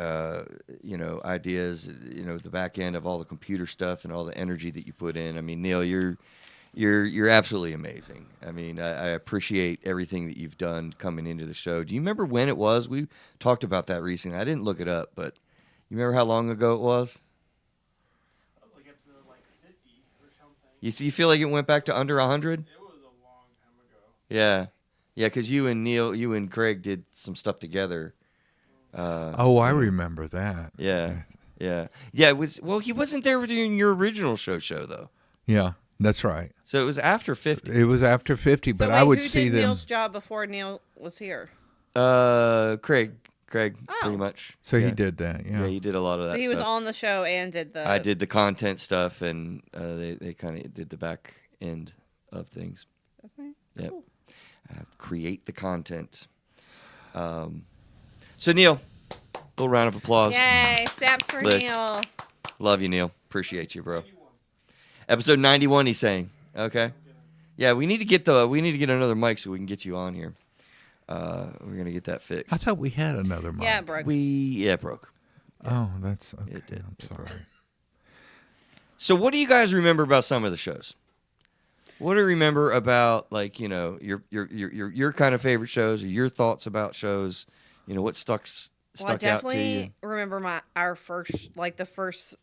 ideas, the back end of all the computer stuff and all the energy that you put in. I mean, Neil, you're absolutely amazing. I mean, I appreciate everything that you've done coming into the show. Do you remember when it was? We talked about that recently. I didn't look it up, but you remember how long ago it was? That was like episode like 50 or something. You feel like it went back to under 100? It was a long time ago. Yeah. Yeah, because you and Craig did some stuff together. Oh, I remember that. Yeah. Yeah. Yeah, it was. Well, he wasn't there during your original show, though. Yeah, that's right. So it was after 50. It was after 50, but So I wait, would who see did them. Neil's job before Neil was here? Craig, Oh. pretty much. So yeah. he did that. Yeah, Yeah. he did a lot of that So he was stuff. on the show and did the. I did the content stuff, and they kind of did the back end of things. Okay, Yep. cool. Create the content. So Neil, little round of applause. Yay! Snaps for Licks. Neil. Love you, Neil. Appreciate you, bro. Episode 91, he's saying. Okay. Yeah, we need to get another mic so we can get you on here. We're gonna get that fixed. I thought we had another mic. Yeah, bro. It broke. Oh, that's okay. It did. I'm It sorry. So what do you guys remember about some of the shows? What do you remember about, like, your kind of favorite shows, or your thoughts about shows? What stuck Well, I out to you? definitely remember our first, like the first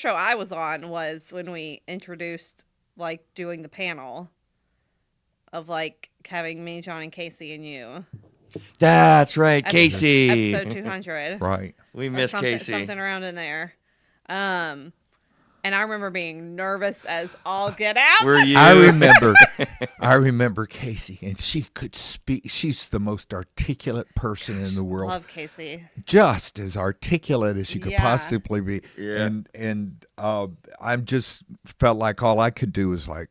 show I was on was when we introduced like doing the panel of like having me, John, and Casey and you. That's right, Casey. Episode 200. Right. We Or miss something, Casey. something around in there. And I remember being nervous as all get out. Were you? I remember Casey, and she could speak. She's the most articulate person in the world. Love Casey. Just as articulate as you could Yeah. possibly be. Yeah. And I'm just felt like all I could do was like,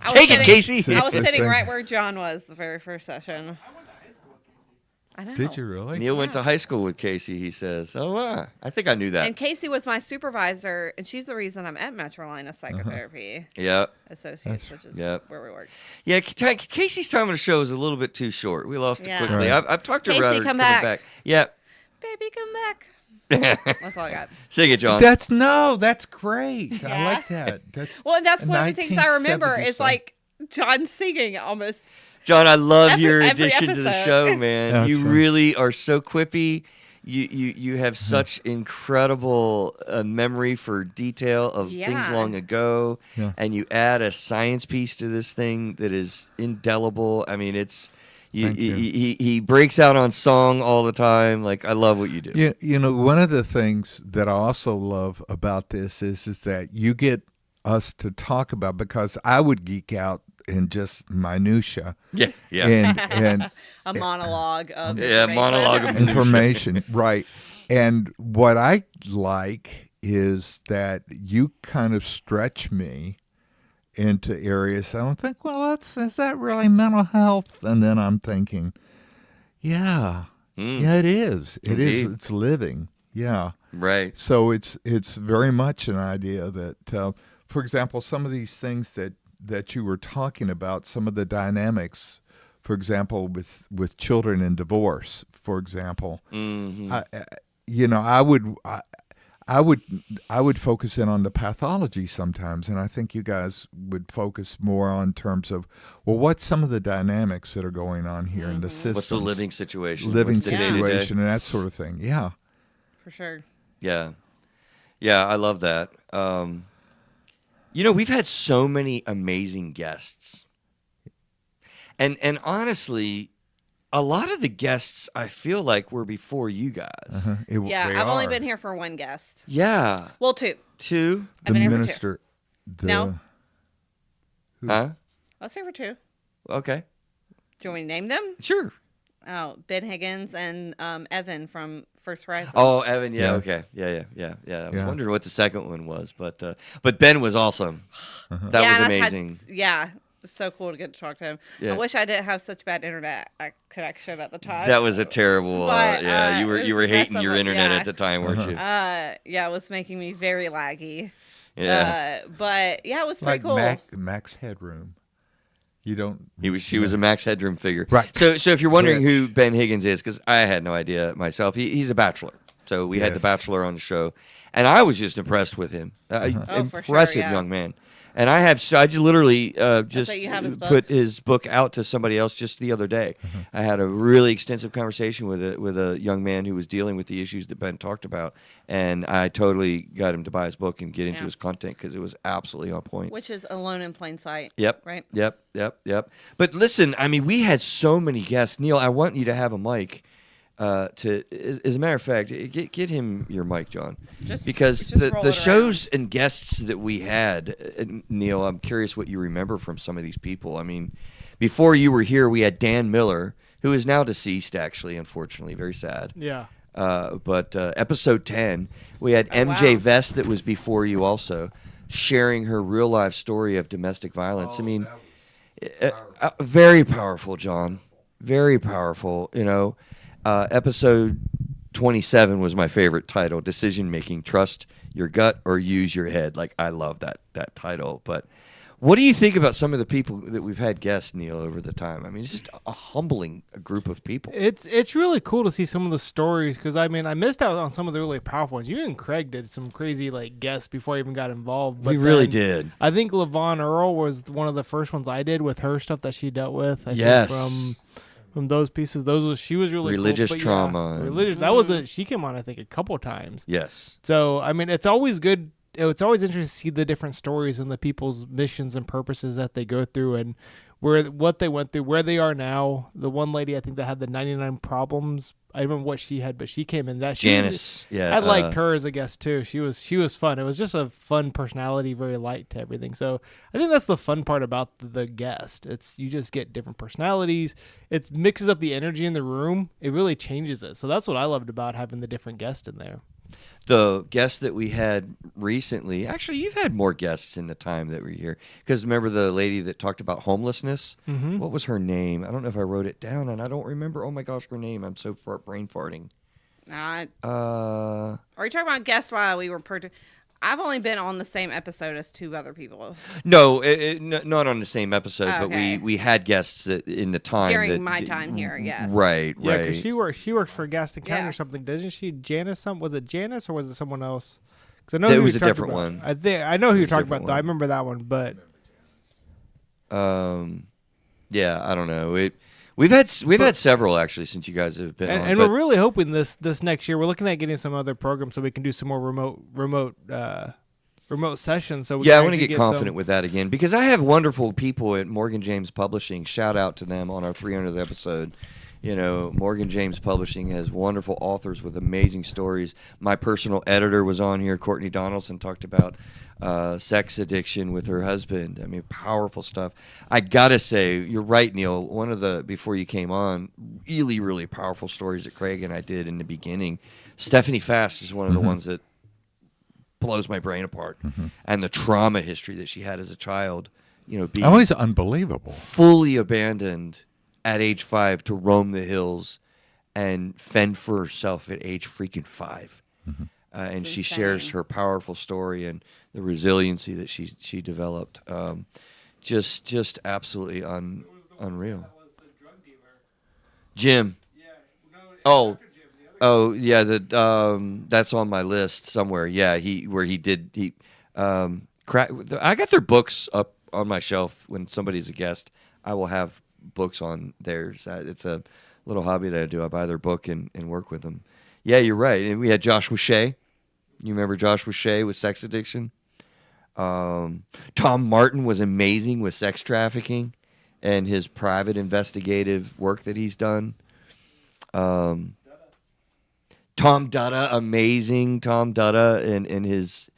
Take it, Casey. I was sitting Thing. right where John was the very first session. I went to high school with Casey. I know. Did you really? Neil went Yeah. to high school with Casey, he says. Oh, wow. I think I knew that. And Casey was my supervisor, and she's the reason I'm at Metrolina Psychotherapy Yeah. Associates, which is Yep. where we work. Yeah, Casey's time on the show is a little bit too short. We lost it Yeah. quickly. Right. I've talked to her Casey, about her come coming back. Yeah. Baby, come back. That's all I got. Sing it, John. That's great. I Yeah. like that. That's Well, and that's one of the things I remember 1970 is stuff. like John singing almost. John, I love Every- your every addition to the episode. show, man. That's You fun. really are so quippy. You have such incredible memory for detail of things Yeah. long ago, Yeah. and you add a science piece to this thing that is indelible. I mean, it's Thank you. he breaks out on song all the time. Like, I love what you do. One of the things that I also love about this is that you get us to talk about, because I would geek out in just minutia Yeah, yeah. and A monologue of Yeah, information. monologue of information, right? And what I like is that you kind of stretch me into areas I don't think, well, is that really mental health? And then I'm thinking, yeah, it is. It is. Indeed. It's living. Yeah. Right. So it's very much an idea that, for example, some of these things that you were talking about, some of the dynamics, for example, with children in divorce, for example, Mm-hmm. I would focus in on the pathology sometimes, and I think you guys would focus more on terms of, well, what's some of the dynamics that are going on here in the system, What's the living situation? living What's the day-to-day? situation, and that sort of thing. Yeah. For sure. Yeah. Yeah, I love that. We've had so many amazing guests. And honestly, a lot of the guests I feel like were before you guys. Yeah, They I've only are. been here for one guest. Yeah, Well, two. two, The I've been here for two. minister. No. huh? Let's say for two. Okay, Do you want me to name them? sure. Oh, Ben Higgins and Evan from First Horizons. Oh, Evan, yeah, Yeah. okay, yeah. I was Yeah. wondering what the second one was, but Ben was awesome. That yeah, was and amazing. Yeah, it was so cool to get to talk to him. Yeah. I wish I didn't have such bad internet connection at the time. That was a terrible. But, Yeah, you it were was hating messing your with- internet yeah. at the time, weren't you? Yeah, it was making me very laggy. Yeah, But yeah, it was pretty Like cool. Max Headroom. You don't. she was a Max Headroom figure. Right. So if you're wondering Bitch. who Ben Higgins is, because I had no idea myself, he's a bachelor. So we had the Yes. Bachelor on the show, and I was just impressed with him. Oh, for sure, Impressive yeah. young man. And I just literally just that you have his book? put his book out to somebody else just the other day. I had a really extensive conversation with a young man who was dealing with the issues that Ben talked about, and I totally got him to buy his book and get into Yeah. his content because it was absolutely on point. Which is Alone in Plain Sight. Yep. Right? Yep. But listen, I mean, we had so many guests. Neil, I want you to have a mic. As a matter of fact, get him your mic, John, because just roll the it shows and guests that we had, Neil, I'm curious what you remember from some of these people. I mean, before you were here, we had Dan Miller, who is now deceased, actually, unfortunately, very sad. Yeah. But episode 10, we had MJ wow. Vest that was before you also, sharing her real life story of domestic violence. I mean, very powerful, John. Very powerful. You know, episode 27 was my favorite title: Decision Making. Trust your gut or use your head. Like, I love that title. But what do you think about some of the people that we've had guests, Neil, over the time? I mean, it's just a humbling group of people. It's really cool to see some of the stories because I mean I missed out on some of the really powerful ones. You and Craig did some crazy like guests before I even got involved. We really did. I think Levon Earl was one of the first ones I did with her stuff that she dealt with. I think Yes. from those pieces, she was really cool. Religious But yeah, trauma and- religious. That was she came on I think a couple times. Yes. So I mean it's always good. It's always interesting to see the different stories and the people's missions and purposes that they go through and what they went through, where they are now. The one lady I think that had the 99 problems. I remember what she had, but she came in that Janice. Yeah. I liked her as a guest too. She was fun. It was just a fun personality, very light to everything. So I think that's the fun part about the guest. It's you just get different personalities. It mixes up the energy in the room. It really changes it. So that's what I loved about having the different guests in there. The guests that we had recently, actually, you've had more guests in the time that were here. Because remember the lady that talked about homelessness? Mm-hmm. What was her name? I don't know if I wrote it down, and I don't remember. Oh my gosh, her name! I'm so brain farting. Are Uh, you talking about guests while we were I've only been on the same episode as two other people no, not on the same episode, but Okay. we had guests that in the time during that, my time here. Yes. Right, Yeah, right. because she works for Gaston County Yeah. or something, doesn't she? Janice, was it Janice or was it someone else? Because I know It who was you're a talking different about. one. I know who It you're was a talking different about. Though. I one. remember that one, but Yeah, I don't know. We've had several actually since you guys have been on. and but- we're really hoping this next year we're looking at getting some other programs so we can do some more remote sessions. So we Yeah, can I want to actually get some- confident with that again because I have wonderful people at Morgan James Publishing. Shout out to them on our 300th episode. You know, Morgan James Publishing has wonderful authors with amazing stories. My personal editor was on here, Courtney Donaldson, talked about sex addiction with her husband. I mean, powerful stuff. I gotta say, you're right, Neil. One of the before you came on, really, really powerful stories that Craig and I did in the beginning. Stephanie Fast is one of the ones that blows my brain apart, and the trauma history that she had as a child. You know, being Oh, he's unbelievable. fully abandoned at age 5 to roam the hills and fend for herself at age freaking 5. And she shares insane. her powerful story and the resiliency that she developed. Just absolutely unreal. Jim. Oh, yeah. That's on my list somewhere. Yeah, he I got their books up on my shelf. When somebody's a guest, I will have books on theirs. It's a little hobby that I do. I buy their book and work with them. Yeah, you're right. And we had Josh Wishay. You remember Josh Wishay with sex addiction? Tom Martin was amazing with sex trafficking. and his private investigative work that he's done. Tom Dutta, amazing Tom Dutta, and his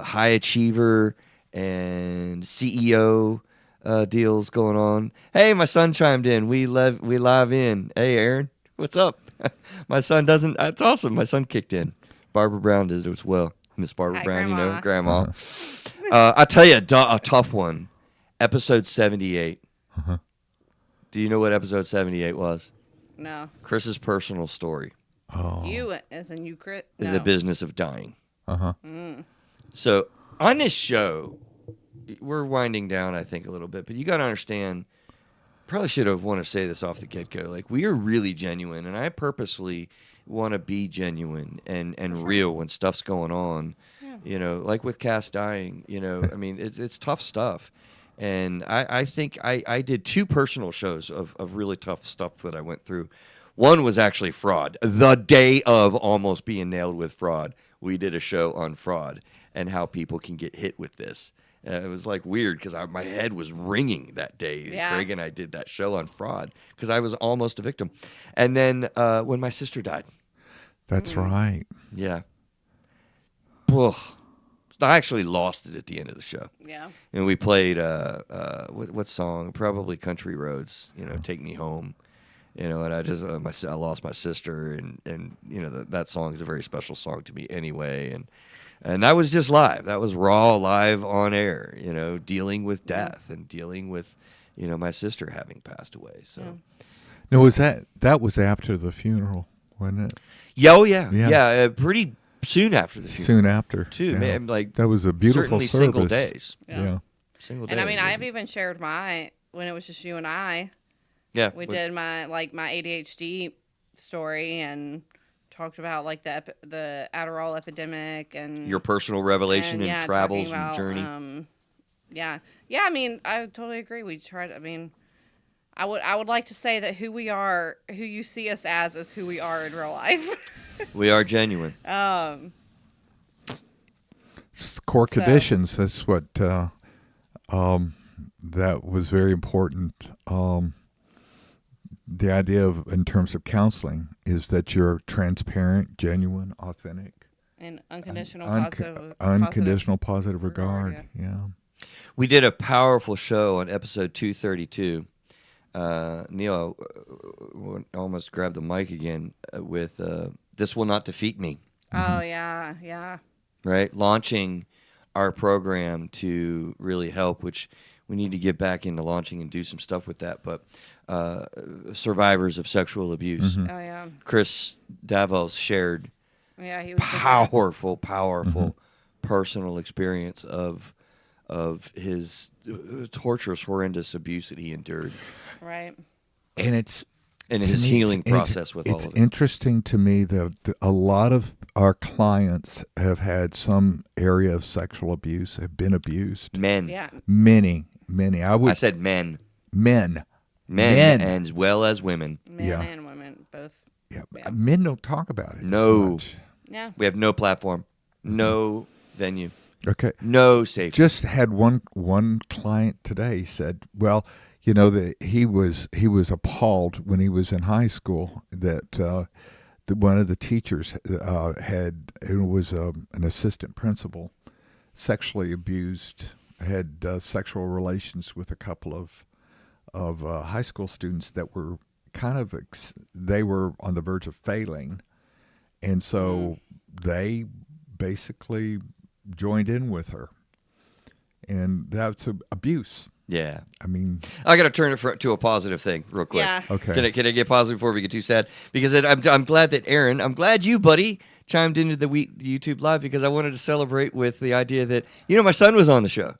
high achiever and CEO deals going on. Hey, my son chimed in. We live in. Hey, Aaron, what's up? My son doesn't. That's awesome. My son kicked in. Barbara Brown did as well. Miss Barbara Hi, Brown, Grandma. you know, Grandma. I'll tell you a tough one. Episode 78. Do you know what episode 78 was? No. Chris's personal story. Oh. You, as in you, Crit? No. The business of dying. Uh-huh. So on this show, we're winding down, I think, a little bit, but you got to understand, probably should have want to say this off the get-go. Like, we are really genuine, and I purposely want to be genuine and real when stuff's going on. Yeah. You know, like with Cass dying, you know, I mean, it's tough stuff. And I think I did 2 personal shows of really tough stuff that I went through. One was actually fraud. The day of almost being nailed with fraud, we did a show on fraud and how people can get hit with this. It was like weird because my head was ringing that day. Yeah. Craig and I did that show on fraud because I was almost a victim. And then when my sister died. That's right. Yeah. Ugh. I actually lost it at the end of the show. Yeah. And we played what song? Probably Country Roads. You know, Take Me Home. You know, and I just I lost my sister, and you know that song is a very special song to me anyway. And that was just live. That was raw, live on air. You know, dealing with death and dealing with, you know, my sister having passed away. So. No, was that was after the funeral, wasn't it? Yeah, oh yeah, Yeah. yeah. Pretty soon after the funeral. Soon after. Too, yeah. man. Like that was a beautiful certainly service. single days. Yeah. Single days. And I mean, I've even shared when it was just you and I. Yeah, We did my ADHD story and talked about like the Adderall epidemic and your personal revelation and yeah, travels talking and about, journey. Yeah. I mean, I totally agree. We tried. I mean, I would like to say that who we are, who you see us as, is who we are in real life. We are genuine. Core conditions. That's what that was very important. The idea of, in terms of counseling, is that you're transparent, genuine, authentic, And unconditional unconditional positive regard. Yeah. We did a powerful show on episode 232. Neil almost grabbed the mic again with "This Will Not Defeat Me." Oh yeah. Right, launching our program to really help, which we need to get back into launching and do some stuff with that. But survivors of sexual abuse. Oh yeah. Chris Davos shared Yeah, he was powerful personal experience of his torturous, horrendous abuse that he endured, right. And it's and his healing process with all of it. It's interesting to me that a lot of our clients have had some area of sexual abuse, have been abused. Men. Yeah. Many. I said men. Men. Men, as well as women. Men Yeah. and women both. Yeah. Yeah. Men don't talk about it. No. As much. Yeah. We have no platform, no venue, Okay. no safety. Just had one client today said, well, you know, that he was appalled when he was in high school that one of the teachers had, it was an assistant principal, sexually abused, had sexual relations with a couple of high school students that were kind of they were on the verge of failing, and so they basically joined in with her, and that's abuse. Yeah. I mean, I got to turn it to a positive thing real quick. Yeah. okay. Can I get positive before we get too sad? Because I'm glad that Aaron, I'm glad you, buddy, chimed into the YouTube live because I wanted to celebrate with the idea that, you know, my son was on the show.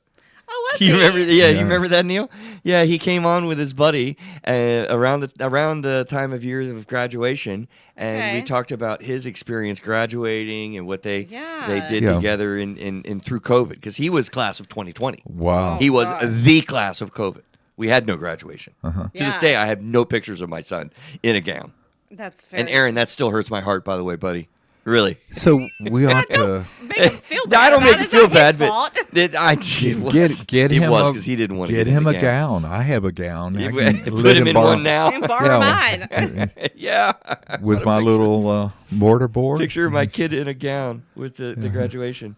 Oh, was You he? remember? Yeah, you Yeah. remember that, Neil? Yeah, he came on with his buddy around the time of year of graduation, and we Okay. talked about his experience graduating and what they Yeah. did Yeah. together in through COVID, because he was class of 2020. Wow. He was God. the class of COVID. We had no graduation. Uh-huh. To this Yeah. day, I have no pictures of my son in a gown. That's very And Aaron, that still hurts my heart, by the way, buddy. Really. So we ought to Make him feel I bad. don't make about him it. feel It's bad, not his but fault. it was, get it him was a because he didn't want to get get him in a the gown. gown. I have a gown. I You can put let him in borrow- one now. And borrow Yeah. mine. Yeah. with What a my picture. little mortar board. Picture of my kid in a gown with the graduation.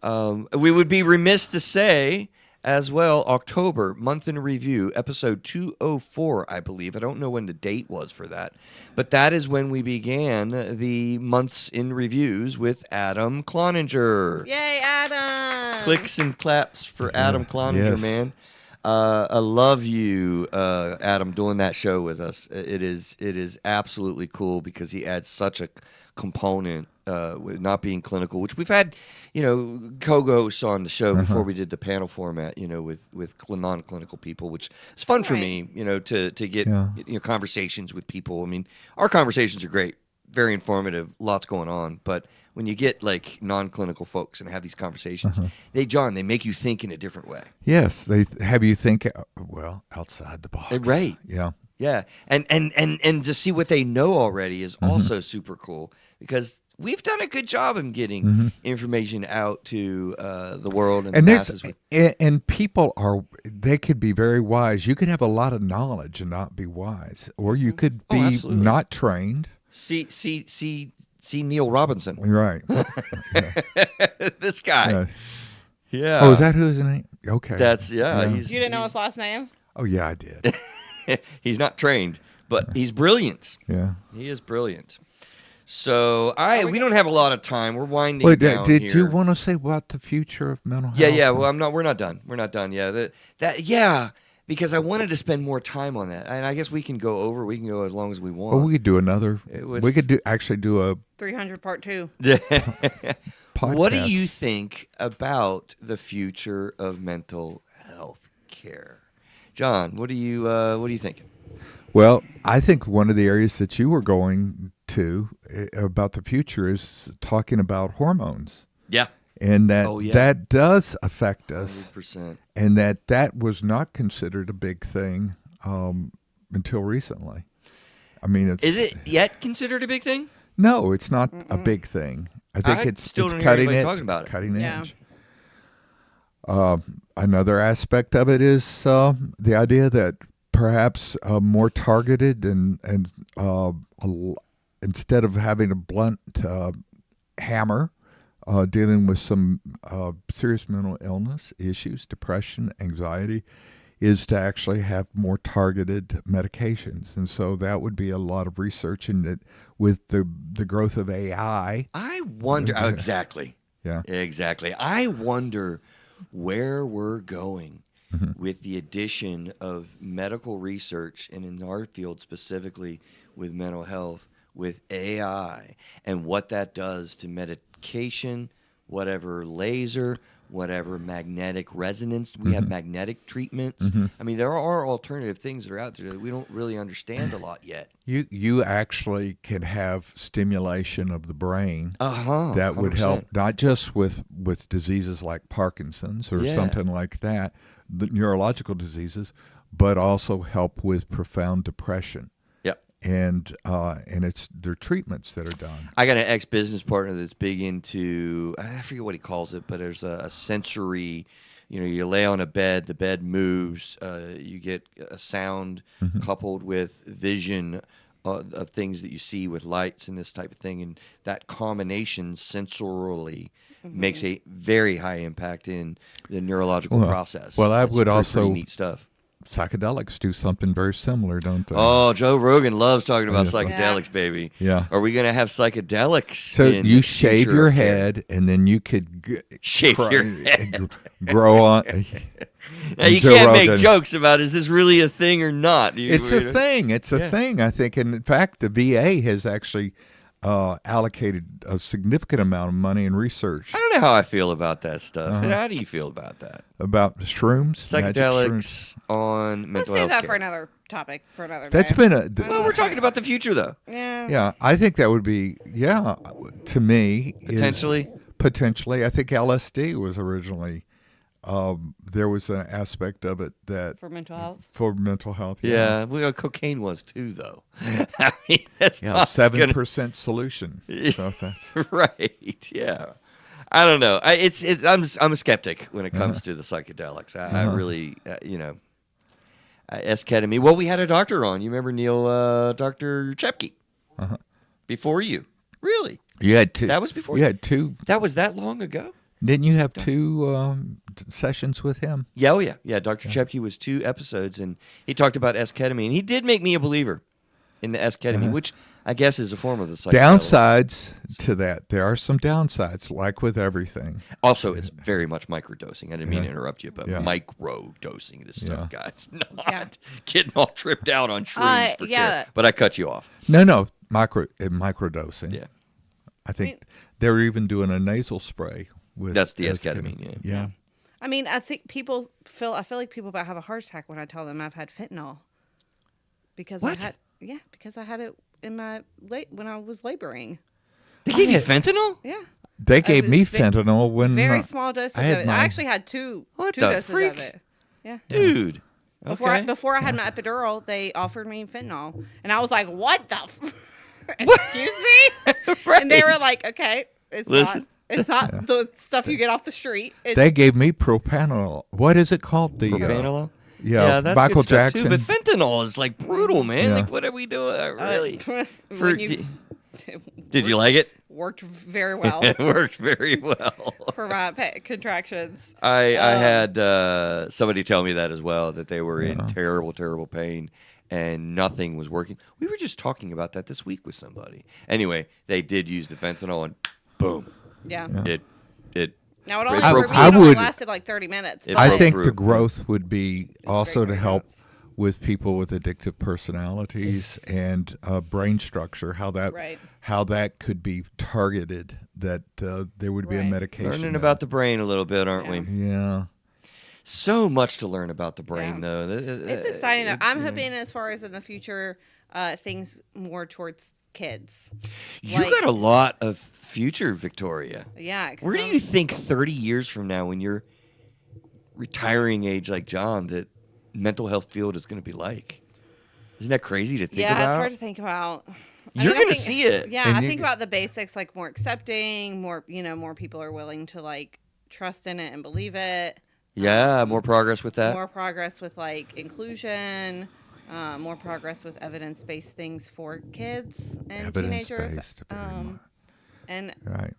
We would be remiss to say as well, October, month in review, episode 204, I believe. I don't know when the date was for that, but that is when we began the months in reviews with Adam Cloninger. Yay, Adam. Clicks and claps for Adam Cloninger, yes. man. I love you, Adam, doing that show with us. It is absolutely cool because he adds such a component with not being clinical, which we've had, co-hosts on the show before we did the panel format, with non-clinical people, which is fun for Right. me, to get conversations with people. I mean, our conversations are great, very informative, lots going on, but when you get like non-clinical folks and have these conversations, they make you think in a different way. Yes, they have you think outside the box. Right. Yeah. Yeah, and to see what they know already is also super cool because we've done a good job in getting information out to the world and the And there's masses. and people they could be very wise. You could have a lot of knowledge and not be wise, or you could Oh, be absolutely. not trained. See Neil Robinson, Right. this guy. Yeah. Yeah. Oh, is that whose name? Okay. That's yeah. Yeah. He's, You didn't know his last name? Oh yeah, I did. he's not trained, but he's brilliant. Yeah. He is brilliant. So we don't have a lot of time. We're winding Wait, down did here. you want to say what the future of mental health? Yeah. Well, we're not done. We're not done. Yeah. Because I wanted to spend more time on that, and I guess we can go over. We can go as long as we want. Well, we could do another. It was- We could do a 300 part 2. podcast. What do you think about the future of mental health care, John? What do you think? Well, I think one of the areas that you were going to about the future is talking about hormones, Yeah, and that Oh, yeah. that does affect us, 100%. and that was not considered a big thing until recently. I mean, Is it yet considered a big thing? No, it's not a big thing. I think I it's still don't hear cutting anybody edge. talking about it. Cutting Yeah. edge. Another aspect of it is the idea that perhaps more targeted and instead of having a blunt hammer dealing with some serious mental illness issues, depression, anxiety, is to actually have more targeted medications. And so that would be a lot of research in it with the growth of AI. I wonder. Exactly. Yeah. Exactly. I wonder where we're going with the addition of medical research, and in our field specifically with mental health, with AI, and what that does to medication, whatever laser, whatever magnetic resonance. We have magnetic treatments. I mean, there are alternative things that are out there that we don't really understand a lot yet. You actually can have stimulation of the brain that would 100%. help not just with diseases like Parkinson's or Yeah. something like that, the neurological diseases, but also help with profound depression. Yep. And it's their treatments that are done. I got an ex-business partner that's big into, I forget what he calls it, but there's a sensory, you lay on a bed, the bed moves, you get a sound coupled with vision of things that you see with lights and this type of thing. And that combination sensorially makes a very high impact in the neurological process. well, I It's would pretty also- neat stuff. Psychedelics do something very similar, don't they? Oh, Joe Rogan loves talking about Yes. psychedelics, baby. Yeah. Are we going to have psychedelics? So in you the shave future your of care? head, and then you could Shave your head. grow on. Now, you Joe can't make Rogan. jokes about is this really a thing or not. It's a thing. It's a Yeah. thing, I think. And in fact, the VA has actually allocated a significant amount of money in research I don't know how I feel about that stuff. How do you feel about that? about shrooms, magic shrooms. Psychedelics on Let's mental save health that care. for another topic for another That's day. been a. Well, we're talking about the future, though. Yeah. Yeah, I think that would be. Yeah, to me, is- Potentially. potentially, I think LSD was originally there was an aspect of it that For mental health. for mental health. Yeah, well, cocaine was too, though. I mean, that's Yeah, not 7% solution. So that's right. Yeah, I don't know. I'm a skeptic when it comes to the psychedelics. I really, esketamine. Well, we had a doctor on. You remember Neil, Dr. Chepke, before you. Really? you had two. That was before you had two. That was that long ago? Didn't you have two sessions with him? Yeah, oh yeah. Dr. Chepke was 2 episodes, and he talked about esketamine. He did make me a believer in the esketamine, which I guess is a form of the psychedelic. Downsides to that. There are some downsides, like with everything. Also, it's very much microdosing. I didn't mean to Yeah. interrupt you, but Yeah. microdosing this stuff, Yeah. guys. Not Yeah. getting all tripped out on shrooms for yeah. care. But I cut you off. No, microdosing. Yeah. I think they're even doing a nasal spray with. That's the esketamine, Yeah. I mean, I think I feel like people about have a heart attack when I tell them I've had fentanyl. Because What? because I had it in my when I was laboring. They gave you fentanyl? Yeah. They gave was me ve- fentanyl when Very small doses I of had it. mine. I actually had two What two the doses freak? of it. Yeah. Dude. Okay. Before I had my epidural, they offered me fentanyl, and I was like, "What the? Excuse me?" And they were Right. like, "Okay, it's Listen. not. It's not the stuff you get off the street. It's, They gave me propanol. What is it called? The Propanol? yeah, that's Michael good stuff, Jackson. Too, but fentanyl is like brutal, man. Yeah. Like, what are we doing? Really? when you Did you like it? worked very well It worked very well. for my contractions. I had somebody tell me that as well, that they were in terrible, terrible pain and nothing was working. We were just talking about that this week with somebody. Anyway, they did use the fentanyl and boom, Yeah. it Now it only I- for me, I it only would- lasted like 30 minutes. It but- I broke think through. the growth would be also great to help growth. with people with addictive personalities and brain structure. How that Right. how that could be targeted. That there would be a Right. medication. learning there. about the brain a little bit, aren't Yeah. we? Yeah. So much to learn about the brain, Yeah. though. It's exciting though. I'm hoping as far as in the future, things more towards kids. You Like- got a lot of future, Victoria. Yeah. 'cause Where do I'm- you think 30 years from now, when you're retiring age like John, that mental health field is going to be like? Isn't that crazy to think Yeah, about? it's hard to think about. You're I gonna think- see it. Yeah, And I you- think about the basics, like more accepting, more more people are willing to like trust in it and believe it. Yeah, more progress with that. More progress with like inclusion. More progress with evidence-based things for kids and teenagers. Evidence-based, very much. And Right.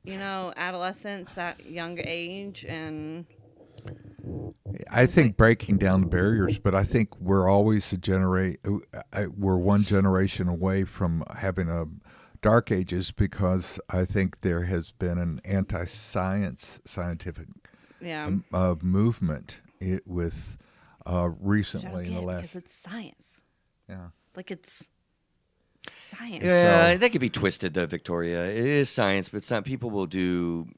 adolescents, that young age, and I think breaking down the barriers, but I think we're always we're one generation away from having a dark ages, because I think there has been an scientific yeah. movement with Which I recently don't in the get last. because it's science. Yeah. Like it's science. Yeah, So- that could be twisted though, Victoria. It is science, but some people will do,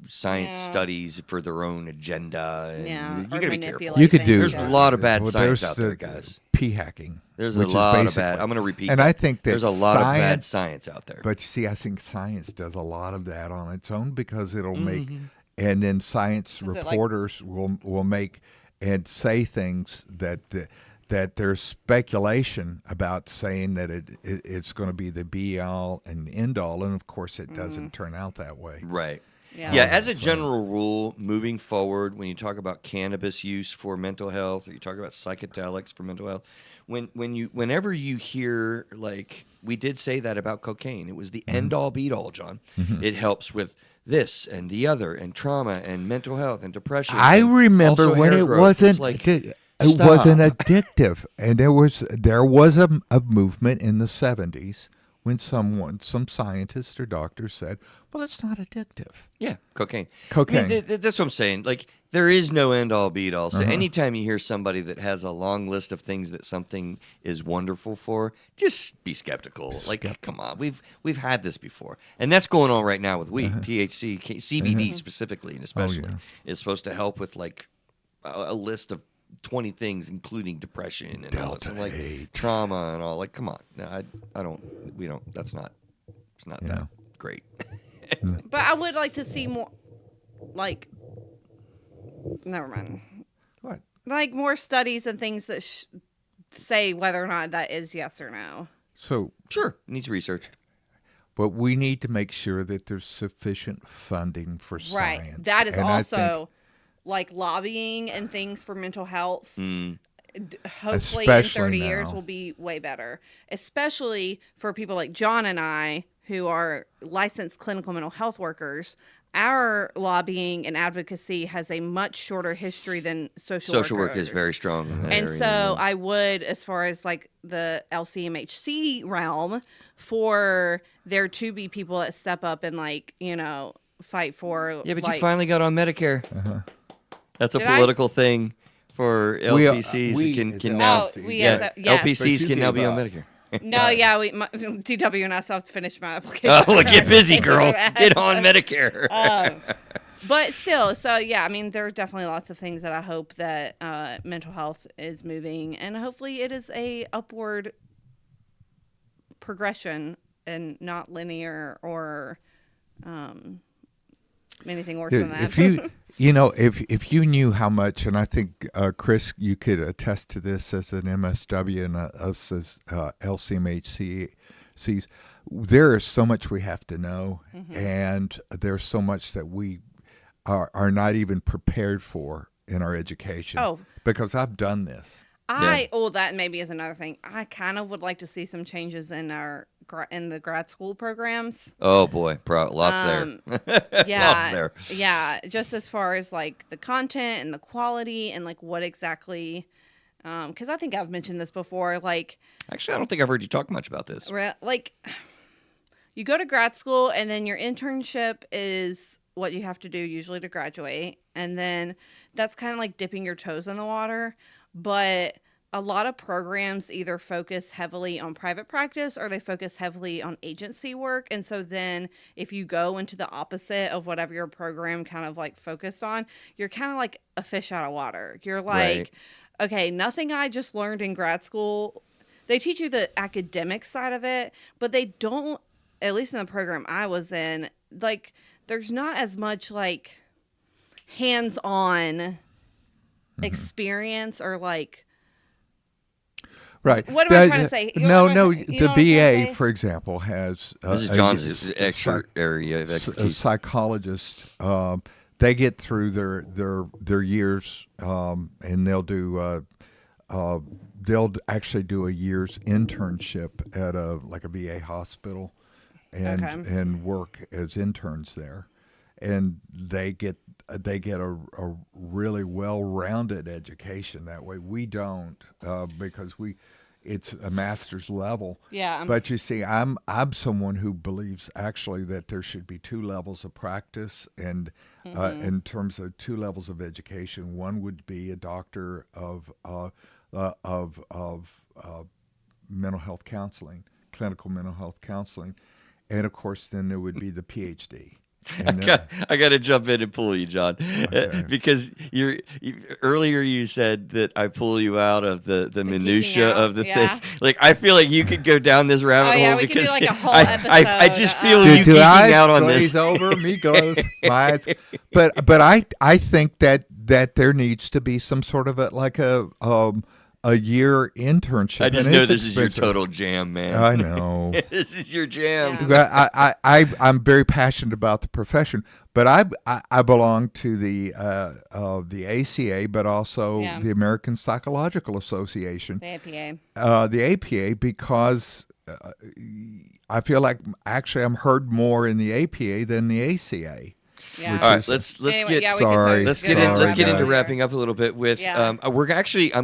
science Yeah. studies for their own agenda. And Yeah, you or gotta be careful. manipulate You could things, do. There's yeah. a lot of bad well, science there's out there, the guys. P hacking. There's which a is lot of basically- bad. I'm going to repeat. And that. I think that there's a lot of bad science- science out there. But you see, I think science does a lot of that on its own, because it'll make, Mm-hmm. and then science Is it like- reporters will make and say things that there's speculation about, saying that it's going to be the be all and end all, and of course it doesn't turn out that way. Right. Yeah. Yeah, as a general rule, moving forward, when you talk about cannabis use for mental health, or you talk about psychedelics for mental health, whenever you hear, like, we did say that about cocaine, it was the end all be all, John. It helps with this and the other, and trauma and mental health and depression. I and remember also when hair it growth. wasn't It's like, it wasn't stop. addictive, and there was a movement in the 70s when some scientist or doctor said, well, it's not addictive. Yeah, cocaine. Cocaine. I mean, that's what I'm saying. Like, there is no end all be all. So anytime you hear somebody that has a long list of things that something is wonderful for, just be skeptical. Like, come on, we've had this before, and that's going on right now with weed, THC, CBD specifically, and especially is supposed to help with like a list of 20 things, including depression and all this, and like Delta-8. trauma and all. Like, come on, no, we don't. That's not. It's not that great. But I would like to see more, like, never mind. What? Like more studies and things that say whether or not that is yes or no. So, Sure, needs research. but we need to make sure that there's sufficient funding for Right. science. That is And I think- also like lobbying and things for mental health. Hopefully Especially in 30 years now. will be way better, especially for people like John and I who are licensed clinical mental health workers. Our lobbying and advocacy has a much shorter history than social Work is workers. very strong in that And area. so I would, as far as like the LCMHC realm, for there to be people that step up and like, fight for. Yeah, but like, you finally got on Medicare. That's a Did I? political thing for We- LPCs. we can as can now Oh, we yeah, as a- yes. LPCs But you can now gave be on up. Medicare. No, yeah, DW and I still have to finish my application. Oh, well, get busy, girl. For that. Get on Medicare. But still, so yeah, I mean, there are definitely lots of things that I hope that mental health is moving, and hopefully it is a upward progression and not linear or anything worse than that. If you, if you knew how much, and I think Chris, you could attest to this as an MSW and us as LCMHCs, there is so much we have to know, and there's so much that we are not even prepared for in our education. Oh. Because I've done this. That maybe is another thing. I kind of would like to see some changes in the grad school programs. Oh boy, lots there. Yeah, Lots there. Yeah, just as far as like the content and the quality and like what exactly. Because I think I've mentioned this before. Like, Actually, I don't think I've heard you talk much about this. like you go to grad school and then your internship is what you have to do usually to graduate, and then that's kind of like dipping your toes in the water. But a lot of programs either focus heavily on private practice or they focus heavily on agency work. And so then if you go into the opposite of whatever your program kind of like focused on, you're kind of like a fish out of water. You're like, Right. okay, nothing I just learned in grad school. They teach you the academic side of it, but they don't, at least in the program I was in, like there's not as much like hands-on experience or like Right. What am I trying to say? You No, know no. what I'm- you know The what I'm trying to VA, say? for example, has This is John's expert area of a expertise. psychologist. They get through their years, and they'll actually do a year's internship at a VA hospital, and Okay. and work as interns there, and they get a really well-rounded education that way. We don't, because it's a master's level. Yeah. But you see, I'm someone who believes actually that there should be two levels of practice, and in terms of two levels of education, one would be a doctor of mental health counseling, clinical mental health counseling, and of course then there would be the PhD. And then- I got to jump in and pull you, John, because earlier you said that I pull you out of the minutia out, of the yeah. thing. Like I feel like you could go down this rabbit Oh, yeah, hole we could do, because like, a whole I just episode, feel do, you do geeking eyes out on glaze this. over? Me glows my eyes. But I think that there needs to be some sort of a year internship. I just and know it's this is your expensive. total jam, man. I know. This is your jam. Yeah. I'm very passionate about the profession, but I belong to the ACA, but also Yeah. the American Psychological Association, The APA. the APA, because I feel like actually I'm heard more in the APA than the ACA. Yeah. Which All right, is- let's Anyway, get yeah, we can sorry. start- let's go get to in. Let's wrap get up into here. wrapping up a little bit with. Yeah. I'm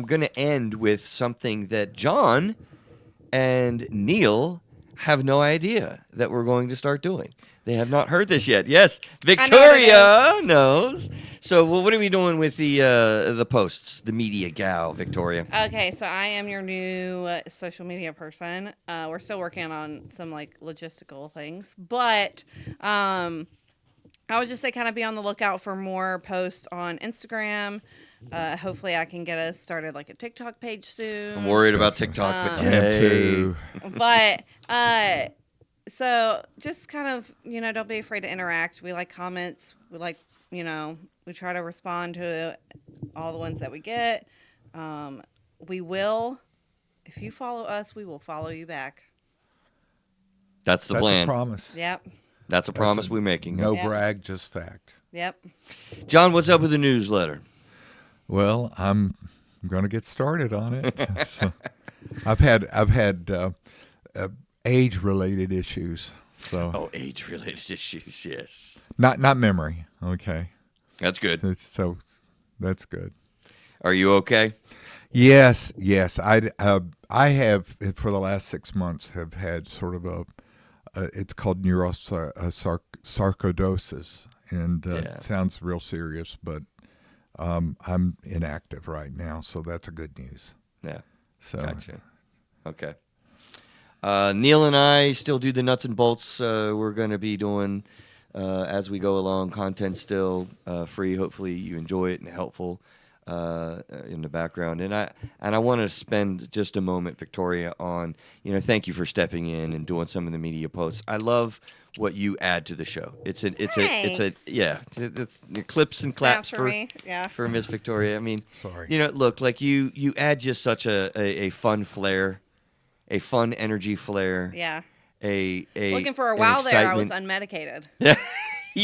going to end with something that John and Neil have no idea that we're going to start doing. They have not heard this yet. Yes, Victoria knows. So, what are we doing with the posts, the media gal, Victoria? Okay, so I am your new social media person. We're still working on some like logistical things, but I would just say kind of be on the lookout for more posts on Instagram. Hopefully, I can get us started like a TikTok page soon. I'm worried about TikTok, but I am hey. too. But so just kind of don't be afraid to interact. We like comments. We like we try to respond to all the ones that we get. We will, if you follow us, we will follow you back. That's the That's plan. a promise. Yep. That's a promise we're making. No Yeah. brag, just fact. Yep. John, what's up with the newsletter? Well, I'm going to get started on it. So, I've had age-related issues. So Oh, age-related issues, yes. not memory. Okay, That's good. so that's good. Are you okay? Yes. I have for the last 6 months have had sort of it's called neurosarcoidosis, and Yeah. it sounds real serious, but I'm inactive right now, so that's a good news. Yeah. So Gotcha. Okay. Neil and I still do the nuts and bolts. We're going to be doing, as we go along, content still free. Hopefully you enjoy it and helpful in the background. And I want to spend just a moment, Victoria, on, thank you for stepping in and doing some of the media posts. I love what you add to the show. It's the clips and claps Snaps for me. Yeah. for Miss Victoria. I mean, Sorry. look, like you add just such a fun flair, a fun energy flare. Yeah. A Looking for a an while there, I was excitement. unmedicated.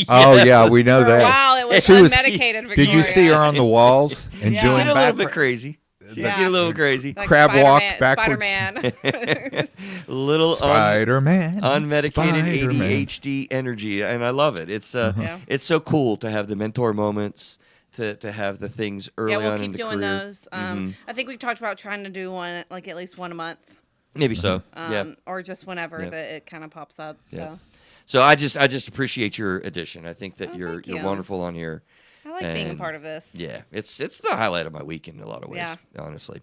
Oh yeah, we know For a that. while, it was She was- unmedicated. Victoria. Did you see her on the walls and Yeah. She doing get a little back bit crazy. She Yeah. get a little crazy. Like crab walk Spider-Man- backwards? Spider-Man. Little Spider-Man, unmedicated Spider-Man. ADHD energy, and I love it. It's Yeah. it's so cool to have the mentor moments, to have the things early Yeah, we'll on in keep the doing career. those. I think we talked about trying to do one, like at least one a month, Maybe so. Yeah. or just whenever Yeah. that it kind of pops up. Yeah. So So I just appreciate your addition. I think that Oh, you're thank you. wonderful on here. I like being a And, part of this. Yeah, it's the highlight of my week in a lot of ways, Yeah. honestly.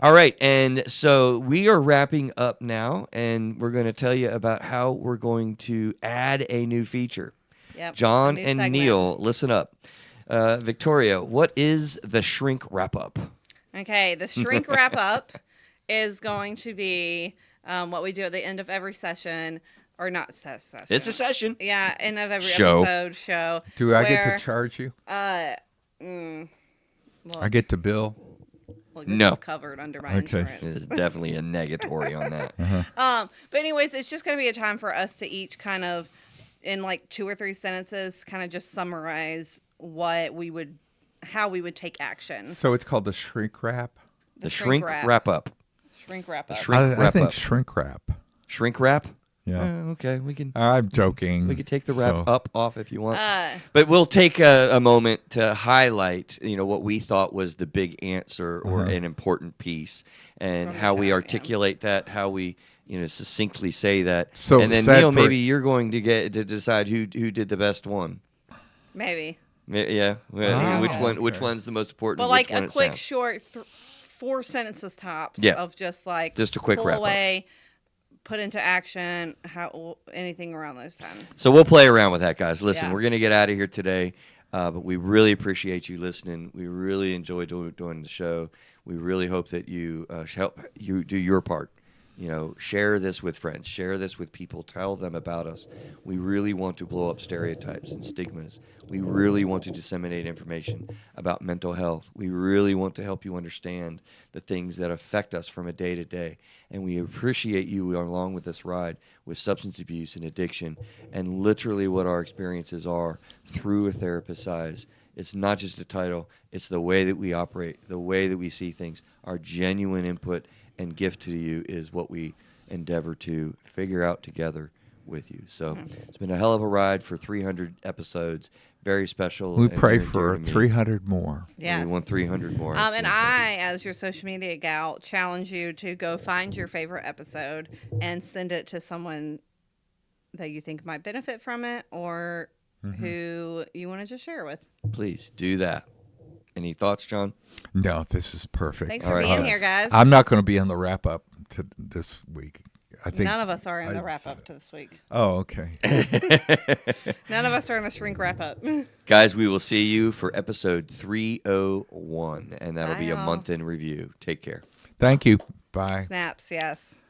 All right, and so we are wrapping up now, and we're going to tell you about how we're going to add a new feature. Yep. a John new and segment. Neil, listen up. Victoria, what is the shrink wrap up? Okay, the shrink wrap up is going to be what we do at the end of every session, or not session. It's a session. Yeah, end of every Show. episode show. Do I get where, to charge you? Well, I get to bill. well, this No. is covered under my Okay. insurance. There's definitely a negatory on that. But anyways, it's just going to be a time for us to each kind of, in like 2 or 3 sentences, kind of just summarize how we would take action. So it's called the shrink wrap. The shrink wrap up. Shrink wrap up. Shrink I wrap think up. shrink wrap. Shrink wrap? Yeah. Okay, we can I'm joking. we could take the wrap So- up off if you want. Uh, But we'll take a moment to highlight, what we thought was the big answer or an important piece, and From the how we show, yeah. articulate that, how we, succinctly say that. So and then sad Neil, for- maybe you're going to get to decide who did the best one. maybe. Yeah, Ah, which okay. one's the most important? But which like one a it quick, sounds. short, 4 sentences tops Yeah. of just like Just a quick pull wrap up. away, put into action, anything around those times. So we'll play around with that, guys. Listen, Yeah. we're going to get out of here today, but we really appreciate you listening. We really enjoy doing the show. We really hope that you help you do your part. Share this with friends. Share this with people. Tell them about us. We really want to blow up stereotypes and stigmas. We really want to disseminate information about mental health. We really want to help you understand the things that affect us from a day to day. And we appreciate you along with this ride with substance abuse and addiction and literally what our experiences are through a therapist's eyes. It's not just a title. It's the way that we operate, the way that we see things. Our genuine input and gift to you is what we endeavor to figure out together with you. So it's been a hell of a ride for 300 episodes. Very special. We and pray near and for dear to me. 300 more. And Yes. we want 300 more. And I, as your social media gal, challenge you to go find your favorite episode and send it to someone that you think might benefit from it or who you want to just share with. Please do that. Any thoughts, John? No, this is perfect. Thanks All for right, being guys. here, guys. I'm not going to be on the wrap up to this week. I think. None of us are in the wrap up to this week. Oh, okay. None of us are in the shrink wrap up. Guys, we will see you for episode 301, and that'll Bye, be a y'all. month in review. Take care. Thank you. Bye. Snaps, yes.